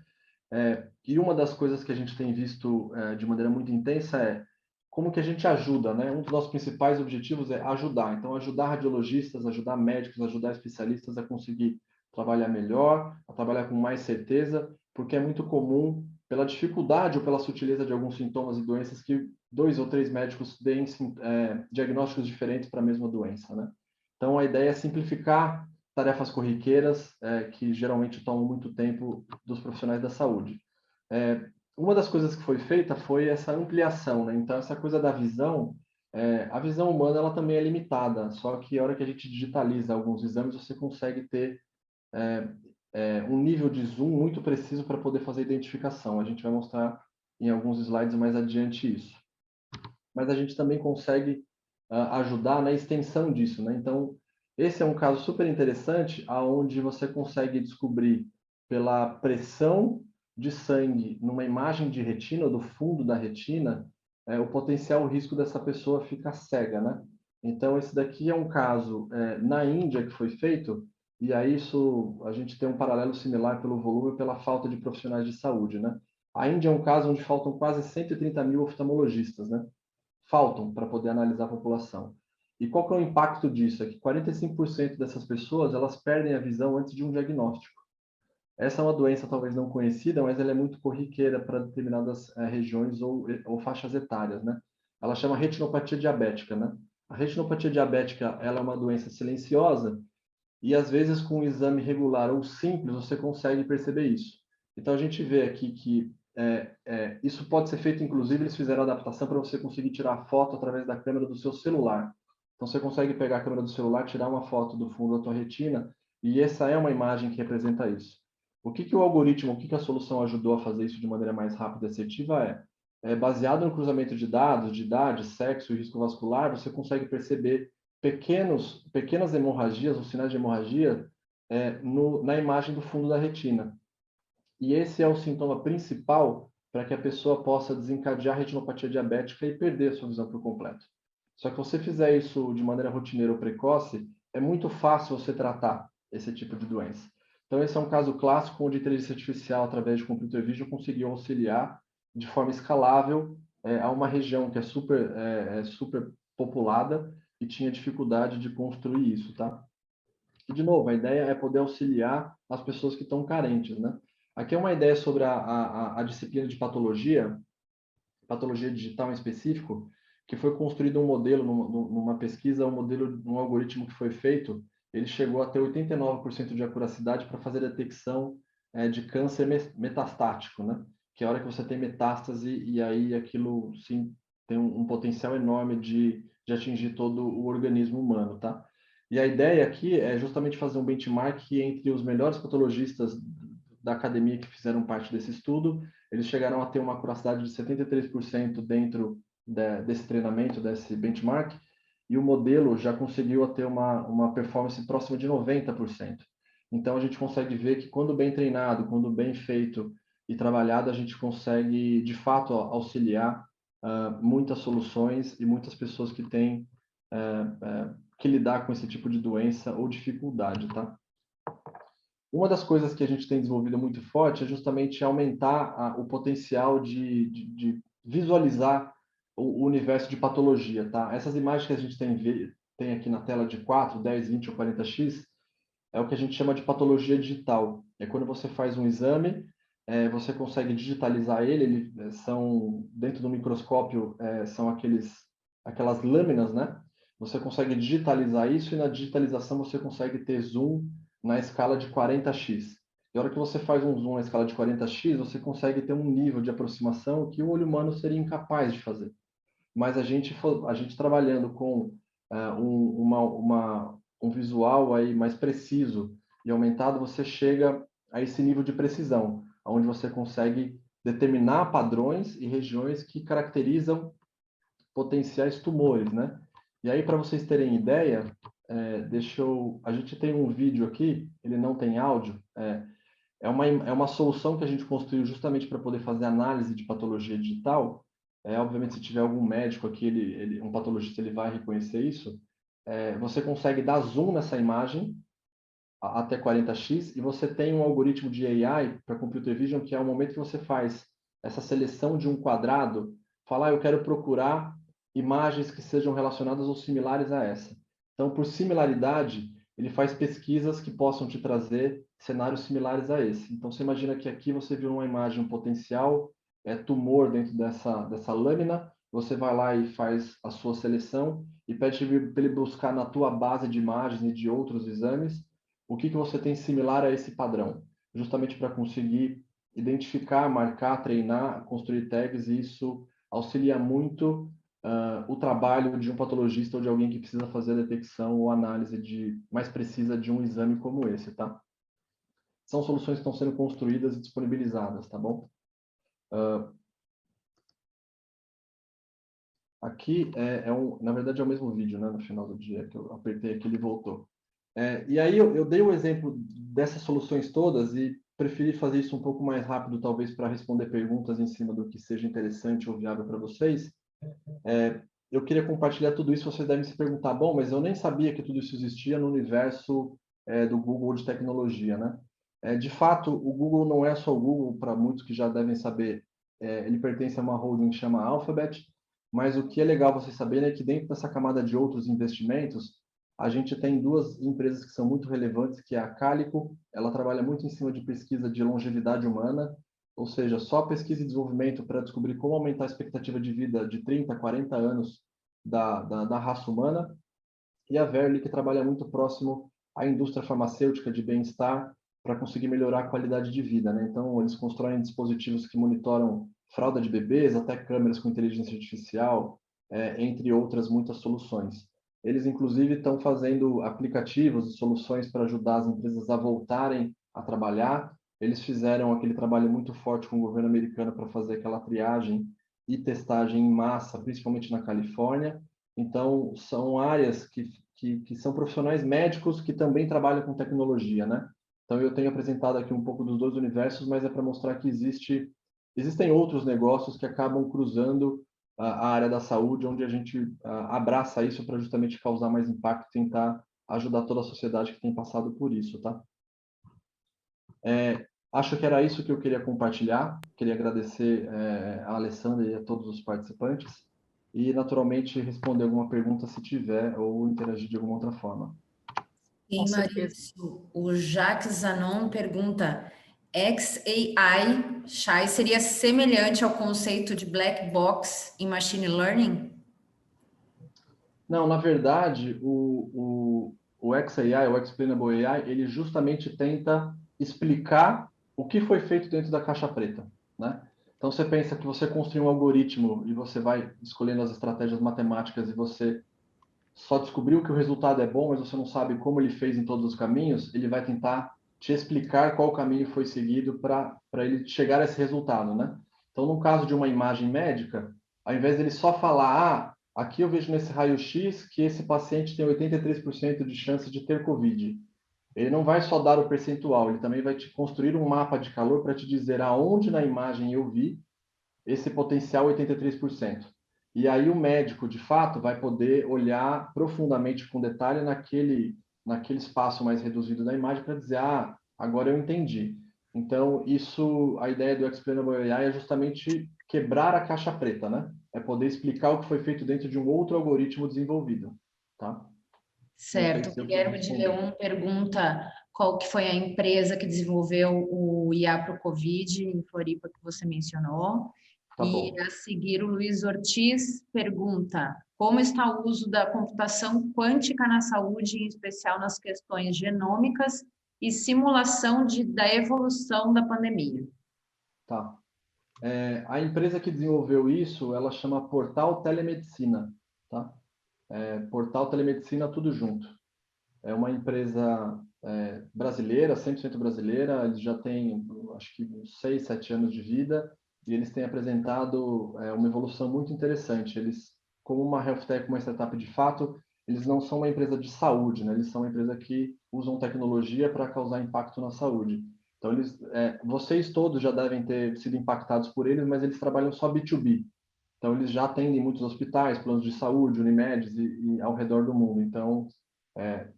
E uma das coisas que a gente tem visto de maneira muito intensa é como que a gente ajuda, né? Um dos nossos principais objetivos é ajudar. Então, ajudar radiologistas, ajudar médicos, ajudar especialistas a conseguir trabalhar melhor, a trabalhar com mais certeza, porque é muito comum, pela dificuldade ou pela sutileza de alguns sintomas e doenças, que 2 ou 3 médicos deem diagnósticos diferentes para a mesma doença, né? Então, a ideia é simplificar tarefas corriqueiras que geralmente tomam muito tempo dos profissionais da saúde. Uma das coisas que foi feita foi essa ampliação, né? Então, essa coisa da visão, a visão humana ela também é limitada, só que a hora que a gente digitaliza alguns exames, você consegue ter um nível de zoom muito preciso para poder fazer identificação. A gente vai mostrar em alguns slides mais adiante isso. Mas a gente também consegue ajudar na extensão disso, né? Então, esse é um caso super interessante, onde você consegue descobrir pela pressão de sangue numa imagem de retina, ou do fundo da retina, o potencial risco dessa pessoa ficar cega, né? Então, esse daqui é um caso na Índia que foi feito, E aí isso, a gente tem um paralelo similar pelo volume e pela falta de profissionais de saúde, né? A Índia é um caso onde faltam quase 130 mil oftalmologistas, né? Faltam para poder analisar a população. E qual que é o impacto disso? É que 45% dessas pessoas, elas perdem a visão antes de um diagnóstico. Essa é uma doença talvez não conhecida, mas ela é muito corriqueira para determinadas regiões ou faixas etárias, né? Ela chama retinopatia diabética, né? A retinopatia diabética, ela é uma doença silenciosa e às vezes com um exame regular ou simples você consegue perceber isso. Então a gente vê aqui que isso pode ser feito, inclusive eles fizeram adaptação para você conseguir tirar foto através da câmera do seu celular. Então você consegue pegar a câmera do celular, tirar uma foto do fundo da tua retina e essa é uma imagem que representa isso. O que o algoritmo, o que a solução ajudou a fazer isso de maneira mais rápida e assertiva baseado no cruzamento de dados, de idade, sexo e risco vascular, você consegue perceber pequenas hemorragias, os sinais de hemorragia, na imagem do fundo da retina. E esse é o sintoma principal para que a pessoa possa desencadear a retinopatia diabética e perder a sua visão por completo. Só que se você fizer isso de maneira rotineira ou precoce, é muito fácil você tratar esse tipo de doença. Então, esse é um caso clássico onde a inteligência artificial, através de computer vision, conseguiu auxiliar de forma escalável a uma região que é super populada e tinha dificuldade de construir isso, tá? E, de novo, a ideia é poder auxiliar as pessoas que estão carentes, né? Aqui é uma ideia sobre a disciplina de patologia digital em específico, que foi construído um modelo, numa pesquisa, um algoritmo que foi feito, ele chegou a ter 89% de acuracidade para fazer detecção de câncer metastático, né? Que é a hora que você tem metástase e aí aquilo, sim, tem um potencial enorme de atingir todo o organismo humano, tá? E a ideia aqui é justamente fazer um benchmark entre os melhores patologistas da academia que fizeram parte desse estudo. Eles chegaram a ter uma acuracidade de 73% dentro desse treinamento, desse benchmark, e o modelo já conseguiu ter uma performance próxima de 90%. Então, a gente consegue ver que quando bem treinado, quando bem feito e trabalhado, a gente consegue, de fato, auxiliar muitas soluções e muitas pessoas que têm que lidar com esse tipo de doença ou dificuldade, tá? Uma das coisas que a gente tem desenvolvido muito forte é justamente aumentar o potencial de visualizar o universo de patologia, tá? Essas imagens que a gente tem aqui na tela de 4, 10, 20 ou 40x é o que a gente chama de patologia digital. É quando você faz um exame, você consegue digitalizar ele são, dentro do microscópio, são aquelas lâminas, né? Você consegue digitalizar isso e na digitalização você consegue ter zoom na escala de 40x. E a hora que você faz um zoom na escala de 40x, você consegue ter um nível de aproximação que o olho humano seria incapaz de fazer. Mas a gente trabalhando com um visual aí mais preciso e aumentado, você chega a esse nível de precisão, onde você consegue determinar padrões e regiões que caracterizam potenciais tumores, né? E aí, para vocês terem ideia, a gente tem um vídeo aqui, ele não tem áudio, é uma solução que a gente construiu justamente para poder fazer análise de patologia digital. Obviamente, se tiver algum médico aqui, um patologista, ele vai reconhecer isso. Você consegue dar zoom nessa imagem até 40x e você tem um algoritmo de AI para computer vision, que é o momento que você faz essa seleção de um quadrado, falar, eu quero procurar imagens que sejam relacionadas ou similares a essa. Então, por similaridade, ele faz pesquisas que possam te trazer cenários similares a esse. Então, você imagina que aqui você viu uma imagem, um potencial tumor dentro dessa lâmina, você vai lá e faz a sua seleção e pede para ele buscar na tua base de imagens e de outros exames o que você tem similar a esse padrão, justamente para conseguir identificar, marcar, treinar, construir tags, e isso auxilia muito o trabalho de um patologista ou de alguém que precisa fazer a detecção ou análise mais precisa de um exame como esse, tá? São soluções que estão sendo construídas e disponibilizadas, tá bom? Aqui na verdade é o mesmo vídeo, né? No final do dia que eu apertei aqui, ele voltou. E aí eu dei o exemplo dessas soluções todas e preferi fazer isso um pouco mais rápido, talvez para responder perguntas em cima do que seja interessante ou viável para vocês. Eu queria compartilhar tudo isso, vocês devem se perguntar, bom, mas eu nem sabia que tudo isso existia no universo do Google de tecnologia, né? De fato, o Google não é só o Google, para muitos que já devem saber, ele pertence a uma holding que chama Alphabet, mas o que é legal vocês saberem é que dentro dessa camada de outros investimentos, a gente tem duas empresas que são muito relevantes, que é a Calico, ela trabalha muito em cima de pesquisa de longevidade humana, ou seja, só pesquisa e desenvolvimento para descobrir como aumentar a expectativa de vida de 30, 40 anos da raça humana, e a Verily, que trabalha muito próximo à indústria farmacêutica de bem-estar para conseguir melhorar a qualidade de vida, né? Então, eles constroem dispositivos que monitoram fralda de bebês, até câmeras com inteligência artificial, entre outras muitas soluções. Eles, inclusive, estão fazendo aplicativos e soluções para ajudar as empresas a voltarem a trabalhar. Eles fizeram aquele trabalho muito forte com o governo americano para fazer aquela triagem e testagem em massa, principalmente na Califórnia. Então, são áreas que são profissionais médicos que também trabalham com tecnologia, né? Então, eu tenho apresentado aqui um pouco dos dois universos, mas é para mostrar que existem outros negócios que acabam cruzando a área da saúde, onde a gente abraça isso para justamente causar mais impacto e tentar ajudar toda a sociedade que tem passado por isso, tá? Acho que era isso que eu queria compartilhar. Queria agradecer a Alessandra e a todos os participantes e, naturalmente, responder alguma pergunta se tiver ou interagir de alguma outra forma. Sim, Maurício. O Jacques Zanon pergunta: XAI, Shai, seria semelhante ao conceito de black box em machine learning? Não, na verdade, o XAI, o Explainable AI, ele justamente tenta explicar o que foi feito dentro da caixa preta, né? Então, você pensa que você construiu um algoritmo e você vai escolhendo as estratégias matemáticas e você só descobriu que o resultado é bom, mas você não sabe como ele fez em todos os caminhos, ele vai tentar te explicar qual caminho foi seguido para ele chegar a esse resultado, né? Então, no caso de uma imagem médica, ao invés dele só falar, aqui eu vejo nesse raio-x que esse paciente tem 83% de chance de ter COVID. Ele não vai só dar o percentual, ele também vai te construir um mapa de calor para te dizer aonde na imagem eu vi esse potencial 83%. E aí o médico, de fato, vai poder olhar profundamente, com detalhe, naquele espaço mais reduzido da imagem para dizer, agora eu entendi. Então, a ideia do Explainable AI é justamente quebrar a caixa preta, né? É poder explicar o que foi feito dentro de um outro algoritmo desenvolvido, tá? Certo. O Guilherme de Leon pergunta qual que foi a empresa que desenvolveu o IA para o Covid em Floripa que você mencionou. E a seguir o Luiz Ortiz pergunta: como está o uso da computação quântica na saúde, em especial nas questões genômicas e simulação da evolução da pandemia? Tá. A empresa que desenvolveu isso, ela chama Portal Telemedicina, tá? Portal Telemedicina, tudo junto. É uma empresa brasileira, 100% brasileira, eles já têm, acho que, 6, 7 anos de vida, e eles têm apresentado uma evolução muito interessante. Eles, como uma health tech, uma startup de fato, eles não são uma empresa de saúde, né? Eles são uma empresa que usam tecnologia para causar impacto na saúde. Então, vocês todos já devem ter sido impactados por eles, mas eles trabalham só B2B. Então, eles já atendem muitos hospitais, planos de saúde, Unimedes e ao redor do mundo. Então, é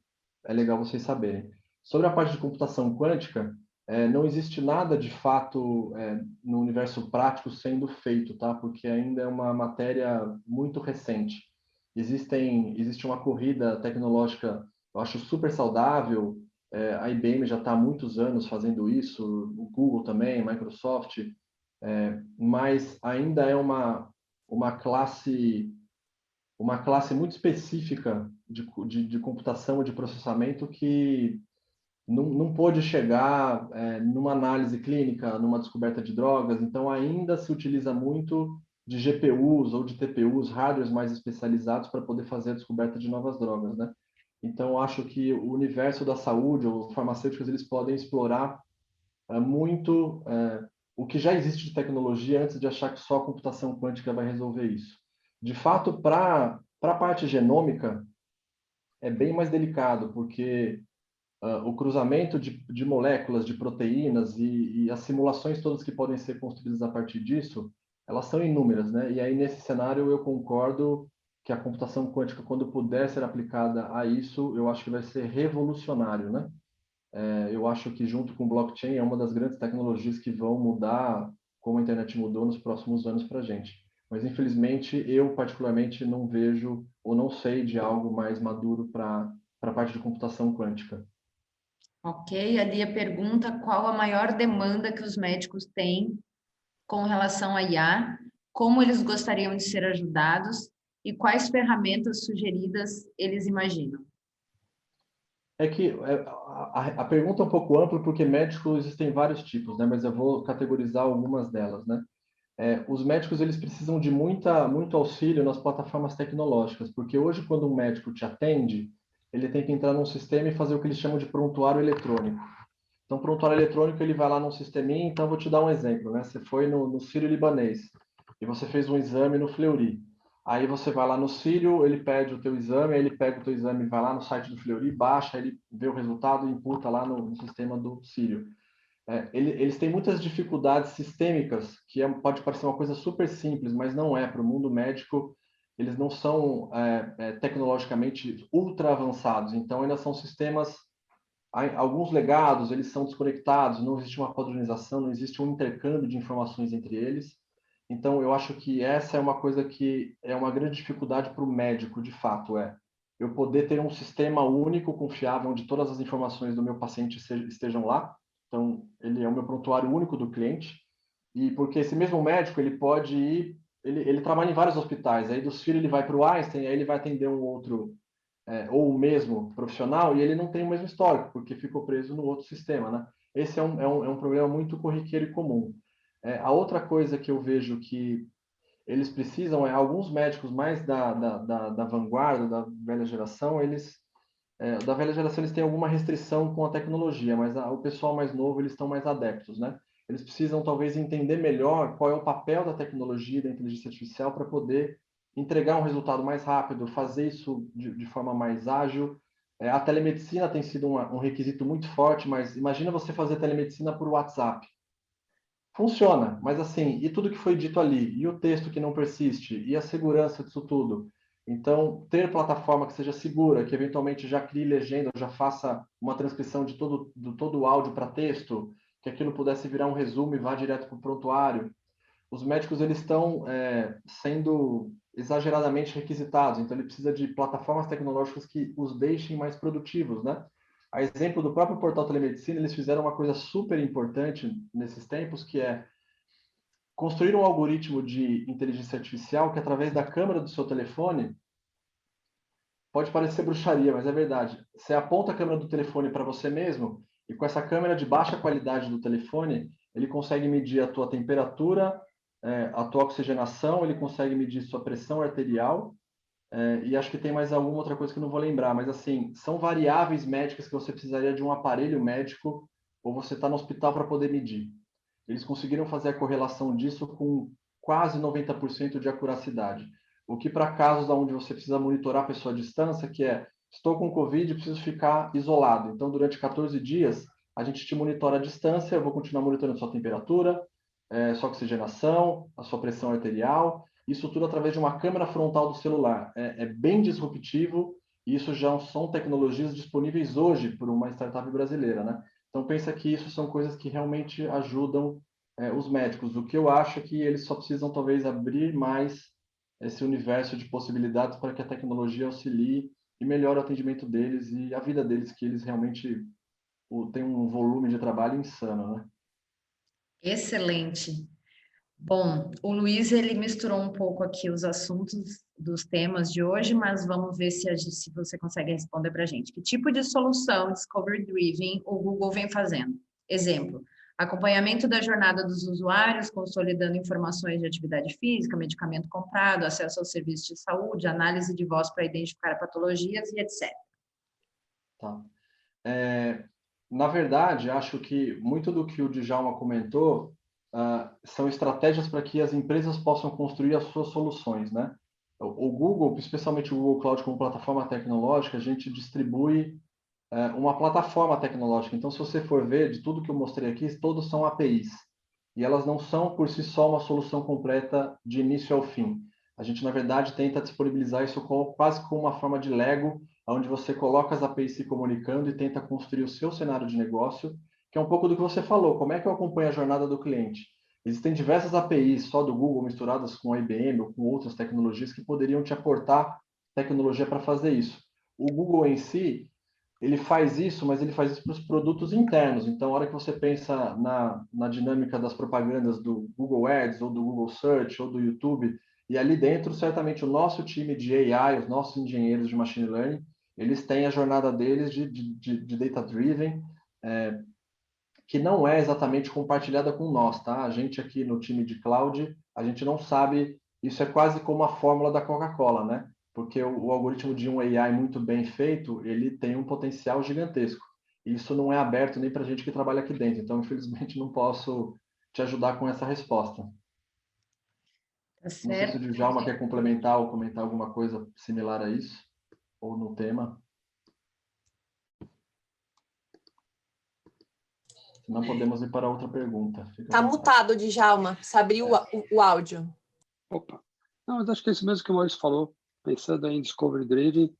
legal vocês saberem. Sobre a parte de computação quântica, não existe nada de fato no universo prático sendo feito, tá? Porque ainda é uma matéria muito recente. Existe uma corrida tecnológica, eu acho, super saudável. A IBM já está há muitos anos fazendo isso, o Google também, Microsoft, mas ainda é uma classe muito específica de computação e de processamento que não pôde chegar numa análise clínica, numa descoberta de drogas. Então, ainda se utiliza muito de GPUs ou de TPUs, hardwares mais especializados para poder fazer a descoberta de novas drogas, né? Então, acho que o universo da saúde, ou farmacêuticos, eles podem explorar muito o que já existe de tecnologia antes de achar que só a computação quântica vai resolver isso. De fato, para a parte genômica, é bem mais delicado, porque o cruzamento de moléculas, de proteínas e as simulações todas que podem ser construídas a partir disso, elas são inúmeras, né? E aí, nesse cenário, eu concordo que a computação quântica, quando puder ser aplicada a isso, eu acho que vai ser revolucionário, né? Eu acho que junto com o blockchain é uma das grandes tecnologias que vão mudar como a internet mudou nos próximos anos para a gente. Mas, infelizmente, eu particularmente não vejo ou não sei de algo mais maduro para a parte de computação quântica. Ok, a Lia pergunta qual a maior demanda que os médicos têm com relação à IA, como eles gostariam de ser ajudados e quais ferramentas sugeridas eles imaginam. É que a pergunta é um pouco ampla, porque médicos existem vários tipos, né? Mas eu vou categorizar algumas delas, né? Os médicos eles precisam de muito auxílio nas plataformas tecnológicas, porque hoje, quando um médico te atende, ele tem que entrar num sistema e fazer o que eles chamam de prontuário eletrônico. Então, prontuário eletrônico, ele vai lá num sisteminha. Então, vou te dar um exemplo, né? Você foi no Sírio-Libanês e você fez um exame no Fleury. Aí você vai lá no Sírio, ele pede o teu exame, aí ele pega o teu exame, vai lá no site do Fleury, baixa, ele vê o resultado e imputa lá no sistema do Sírio. Eles têm muitas dificuldades sistêmicas, que pode parecer uma coisa super simples, mas não é. Para o mundo médico, eles não são tecnologicamente ultra avançados. Então, ainda são sistemas, alguns legados, eles são desconectados, não existe uma padronização, não existe um intercâmbio de informações entre eles. Então, eu acho que essa é uma coisa que é uma grande dificuldade para o médico, de fato, eu poder ter um sistema único, confiável, onde todas as informações do meu paciente estejam lá. Então, ele é o meu prontuário único do cliente. E porque esse mesmo médico, ele pode ir, ele trabalha em vários hospitais, aí do Sírio ele vai para o Einstein, aí ele vai atender um outro, ou o mesmo profissional, e ele não tem o mesmo histórico, porque ficou preso no outro sistema, né? Esse é um problema muito corriqueiro e comum. A outra coisa que eu vejo que eles precisam alguns médicos mais da vanguarda, da velha geração, da velha geração eles têm alguma restrição com a tecnologia, mas o pessoal mais novo, eles estão mais adeptos, né? Eles precisam talvez entender melhor qual é o papel da tecnologia e da inteligência artificial para poder entregar um resultado mais rápido, fazer isso de forma mais ágil. A telemedicina tem sido um requisito muito forte, mas imagina você fazer telemedicina por WhatsApp. Funciona, mas assim, e tudo que foi dito ali, e o texto que não persiste, e a segurança disso tudo. Então, ter plataforma que seja segura, que eventualmente já crie legenda, já faça uma transcrição de todo o áudio para texto, que aquilo pudesse virar um resumo e vá direto para o prontuário. Os médicos eles estão sendo exageradamente requisitados, então ele precisa de plataformas tecnológicas que os deixem mais produtivos, né? A exemplo do próprio portal Telemedicina, eles fizeram uma coisa super importante nesses tempos, que é construir um algoritmo de inteligência artificial que, através da câmera do seu telefone, pode parecer bruxaria, mas é verdade. Você aponta a câmera do telefone para você mesmo, e com essa câmera de baixa qualidade do telefone, ele consegue medir a tua temperatura, a tua oxigenação, ele consegue medir sua pressão arterial, e acho que tem mais alguma outra coisa que eu não vou lembrar, mas assim, são variáveis médicas que você precisaria de um aparelho médico ou você está no hospital para poder medir. Eles conseguiram fazer a correlação disso com quase 90% de acuracidade. O que para casos onde você precisa monitorar a pessoa à distância, que estou com Covid e preciso ficar isolado. Então, durante 14 dias, a gente te monitora à distância, eu vou continuar monitorando sua temperatura, sua oxigenação, a sua pressão arterial, isso tudo através de uma câmera frontal do celular. É bem disruptivo e isso já são tecnologias disponíveis hoje por uma startup brasileira, né? Então, pensa que isso são coisas que realmente ajudam os médicos. O que eu acho é que eles só precisam, talvez, abrir mais esse universo de possibilidades para que a tecnologia auxilie e melhore o atendimento deles e a vida deles, que eles realmente têm um volume de trabalho insano, né? Excelente. Bom, o Luiz, ele misturou um pouco aqui os assuntos dos temas de hoje, mas vamos ver se você consegue responder para a gente. Que tipo de solução Discovery Driven o Google vem fazendo? Exemplo, acompanhamento da jornada dos usuários, consolidando informações de atividade física, medicamento comprado, acesso aos serviços de saúde, análise de voz para identificar patologias e etc. Tá. Na verdade, acho que muito do que o Djalma comentou são estratégias para que as empresas possam construir as suas soluções, né? O Google, especialmente o Google Cloud como plataforma tecnológica, a gente distribui uma plataforma tecnológica. Então, se você for ver, de tudo que eu mostrei aqui, todos são APIs. E elas não são, por si só, uma solução completa de início ao fim. A gente, na verdade, tenta disponibilizar isso quase como uma forma de Lego, onde você coloca as APIs se comunicando e tenta construir o seu cenário de negócio, que é um pouco do que você falou, como é que eu acompanho a jornada do cliente? Existem diversas APIs só do Google misturadas com a IBM ou com outras tecnologias que poderiam te aportar tecnologia para fazer isso. O Google em si, ele faz isso, mas ele faz isso para os produtos internos. Então, a hora que você pensa na dinâmica das propagandas do Google Ads, ou do Google Search, ou do YouTube, e ali dentro, certamente, o nosso time de AI, os nossos engenheiros de Machine Learning, eles têm a jornada deles de data-driven, que não é exatamente compartilhada com nós, tá? A gente aqui no time de Cloud, a gente não sabe, isso é quase como a fórmula da Coca-Cola, né? Porque o algoritmo de um AI muito bem feito, ele tem um potencial gigantesco. Isso não é aberto nem para a gente que trabalha aqui dentro. Então, infelizmente, não posso te ajudar com essa resposta. Tá certo. Não sei se o Djalma quer complementar ou comentar alguma coisa similar a isso, ou no tema. Não podemos ir para outra pergunta. Está mutado, Djalma. Você abriu o áudio. Opa. Não, mas acho que é isso mesmo que o Maurício falou. Pensando em Discovery Driven,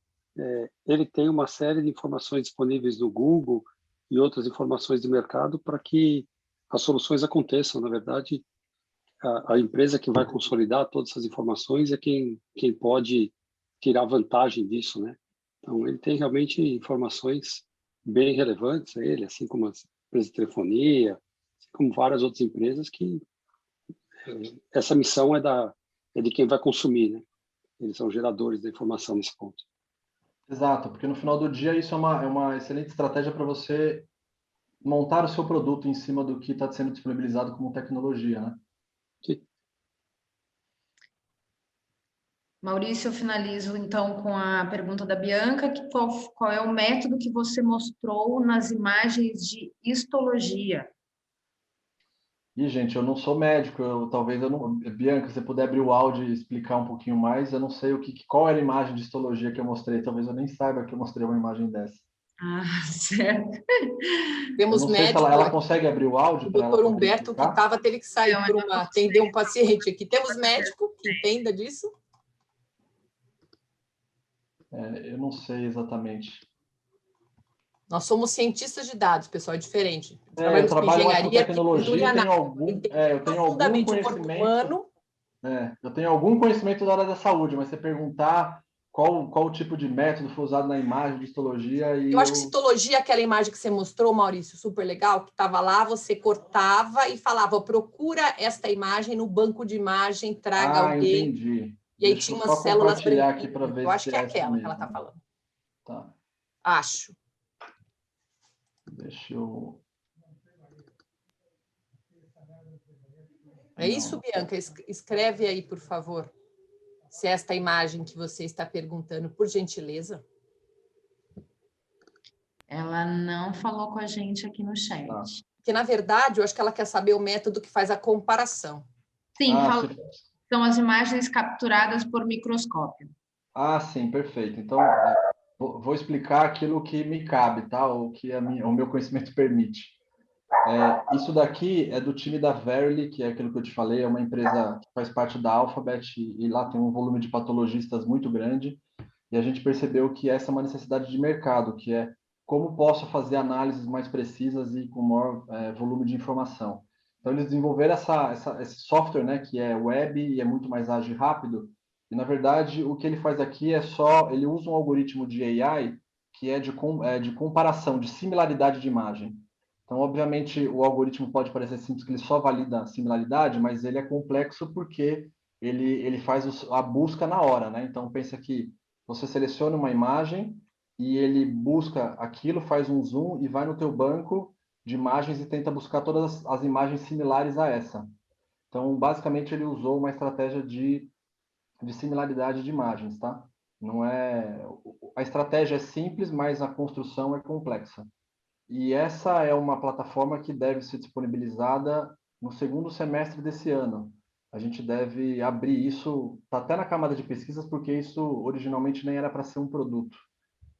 ele tem uma série de informações disponíveis no Google e outras informações de mercado para que as soluções aconteçam. Na verdade, a empresa que vai consolidar todas essas informações é quem pode tirar vantagem disso, né? Então, ele tem realmente informações bem relevantes, ele, assim como as empresas de telefonia, assim como várias outras empresas que essa missão é de quem vai consumir, né? Eles são geradores da informação nesse ponto. Exato, porque no final do dia isso é uma excelente estratégia para você montar o seu produto em cima do que está sendo disponibilizado como tecnologia, né? Sim. Maurício, eu finalizo então com a pergunta da Bianca, que qual é o método que você mostrou nas imagens de histologia? Gente, eu não sou médico, talvez eu não... Bianca, se você puder abrir o áudio e explicar um pouquinho mais, eu não sei qual era a imagem de histologia que eu mostrei, talvez eu nem saiba que eu mostrei uma imagem dessa. Ah, certo. Temos médico. Ela consegue abrir o áudio? O doutor Humberto, que teve que sair para atender um paciente aqui. Temos médico que entenda disso? Eu não sei exatamente. Nós somos cientistas de dados, pessoal, é diferente. Eu trabalho mais com tecnologia, eu tenho algum conhecimento. Eu tenho algum conhecimento da área da saúde, mas você perguntar qual o tipo de método foi usado na imagem de histologia... Eu acho que histologia, aquela imagem que você mostrou, Maurício, super legal, que estava lá, você cortava e falava, procura esta imagem no banco de imagem, traga alguém. Entendi. E aí tinha umas células aqui para ver. Eu acho que é aquela mesmo que ela está falando. Tá. Acho. Deixa eu... É isso, Bianca? Escreve aí, por favor, se é esta imagem que você está perguntando, por gentileza. Ela não falou com a gente aqui no chat. Porque, na verdade, eu acho que ela quer saber o método que faz a comparação. Sim, são as imagens capturadas por microscópio. Sim, perfeito. Então, vou explicar aquilo que me cabe, tá? O que o meu conhecimento permite. Isso daqui é do time da Verily, que é aquilo que eu te falei, é uma empresa que faz parte da Alphabet e lá tem um volume de patologistas muito grande. E a gente percebeu que essa é uma necessidade de mercado, que é como posso fazer análises mais precisas e com maior volume de informação. Então, eles desenvolveram esse software, né, que é web e é muito mais ágil e rápido. E, na verdade, o que ele faz aqui ele usa um algoritmo de AI que é de comparação, de similaridade de imagem. Então, obviamente, o algoritmo pode parecer simples, que ele só valida a similaridade, mas ele é complexo porque ele faz a busca na hora, né? Então, pensa que você seleciona uma imagem e ele busca aquilo, faz um zoom e vai no teu banco de imagens e tenta buscar todas as imagens similares a essa. Então, basicamente, ele usou uma estratégia de similaridade de imagens, tá? Não é... A estratégia é simples, mas a construção é complexa. E essa é uma plataforma que deve ser disponibilizada no segundo semestre desse ano. A gente deve abrir isso, tá até na camada de pesquisas, porque isso originalmente nem era para ser um produto.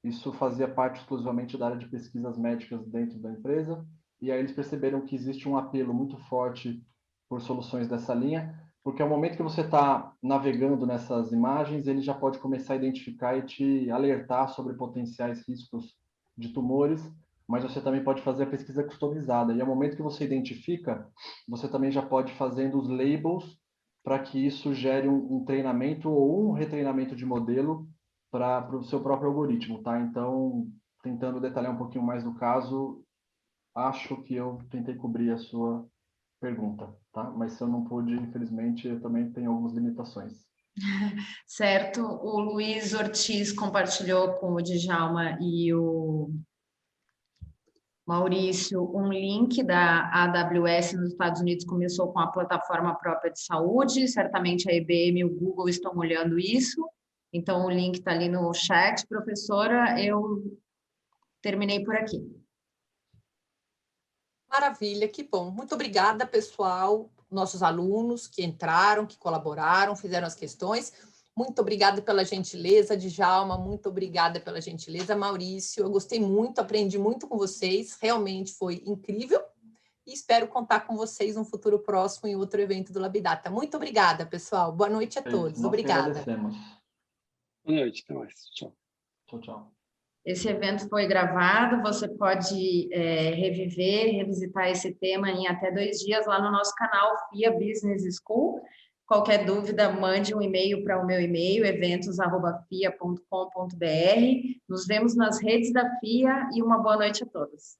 Isso fazia parte exclusivamente da área de pesquisas médicas dentro da empresa, e aí eles perceberam que existe um apelo muito forte por soluções dessa linha, porque ao momento que você está navegando nessas imagens, ele já pode começar a identificar e te alertar sobre potenciais riscos de tumores, mas você também pode fazer a pesquisa customizada. E ao momento que você identifica, você também já pode fazendo os labels para que isso gere um treinamento ou um retreinamento de modelo para o seu próprio algoritmo, tá? Então, tentando detalhar um pouquinho mais do caso, acho que eu tentei cobrir a sua pergunta, tá? Mas se eu não pude, infelizmente, eu também tenho algumas limitações. Certo. O Luiz Ortiz compartilhou com o Djalma e o Maurício um link da AWS nos Estados Unidos, começou com a plataforma própria de saúde, certamente a IBM e o Google estão olhando isso, então o link está ali no chat. Professora, eu terminei por aqui. Maravilha, que bom. Muito obrigada, pessoal, nossos alunos que entraram, que colaboraram, fizeram as questões. Muito obrigada pela gentileza, Djalma, muito obrigada pela gentileza, Maurício. Eu gostei muito, aprendi muito com vocês, realmente foi incrível. E espero contar com vocês no futuro próximo em outro evento do Labdata. Muito obrigada, pessoal. Boa noite a todos. Obrigada. Agradecemos. Boa noite, até mais. Tchau. Tchau, tchau. Esse evento foi gravado, você pode reviver, revisitar esse tema em até 2 dias lá no nosso canal FIA Business School. Qualquer dúvida, mande um e-mail para o meu e-mail, eventos@fia.com.br. Nos vemos nas redes da FIA e uma boa noite a todos.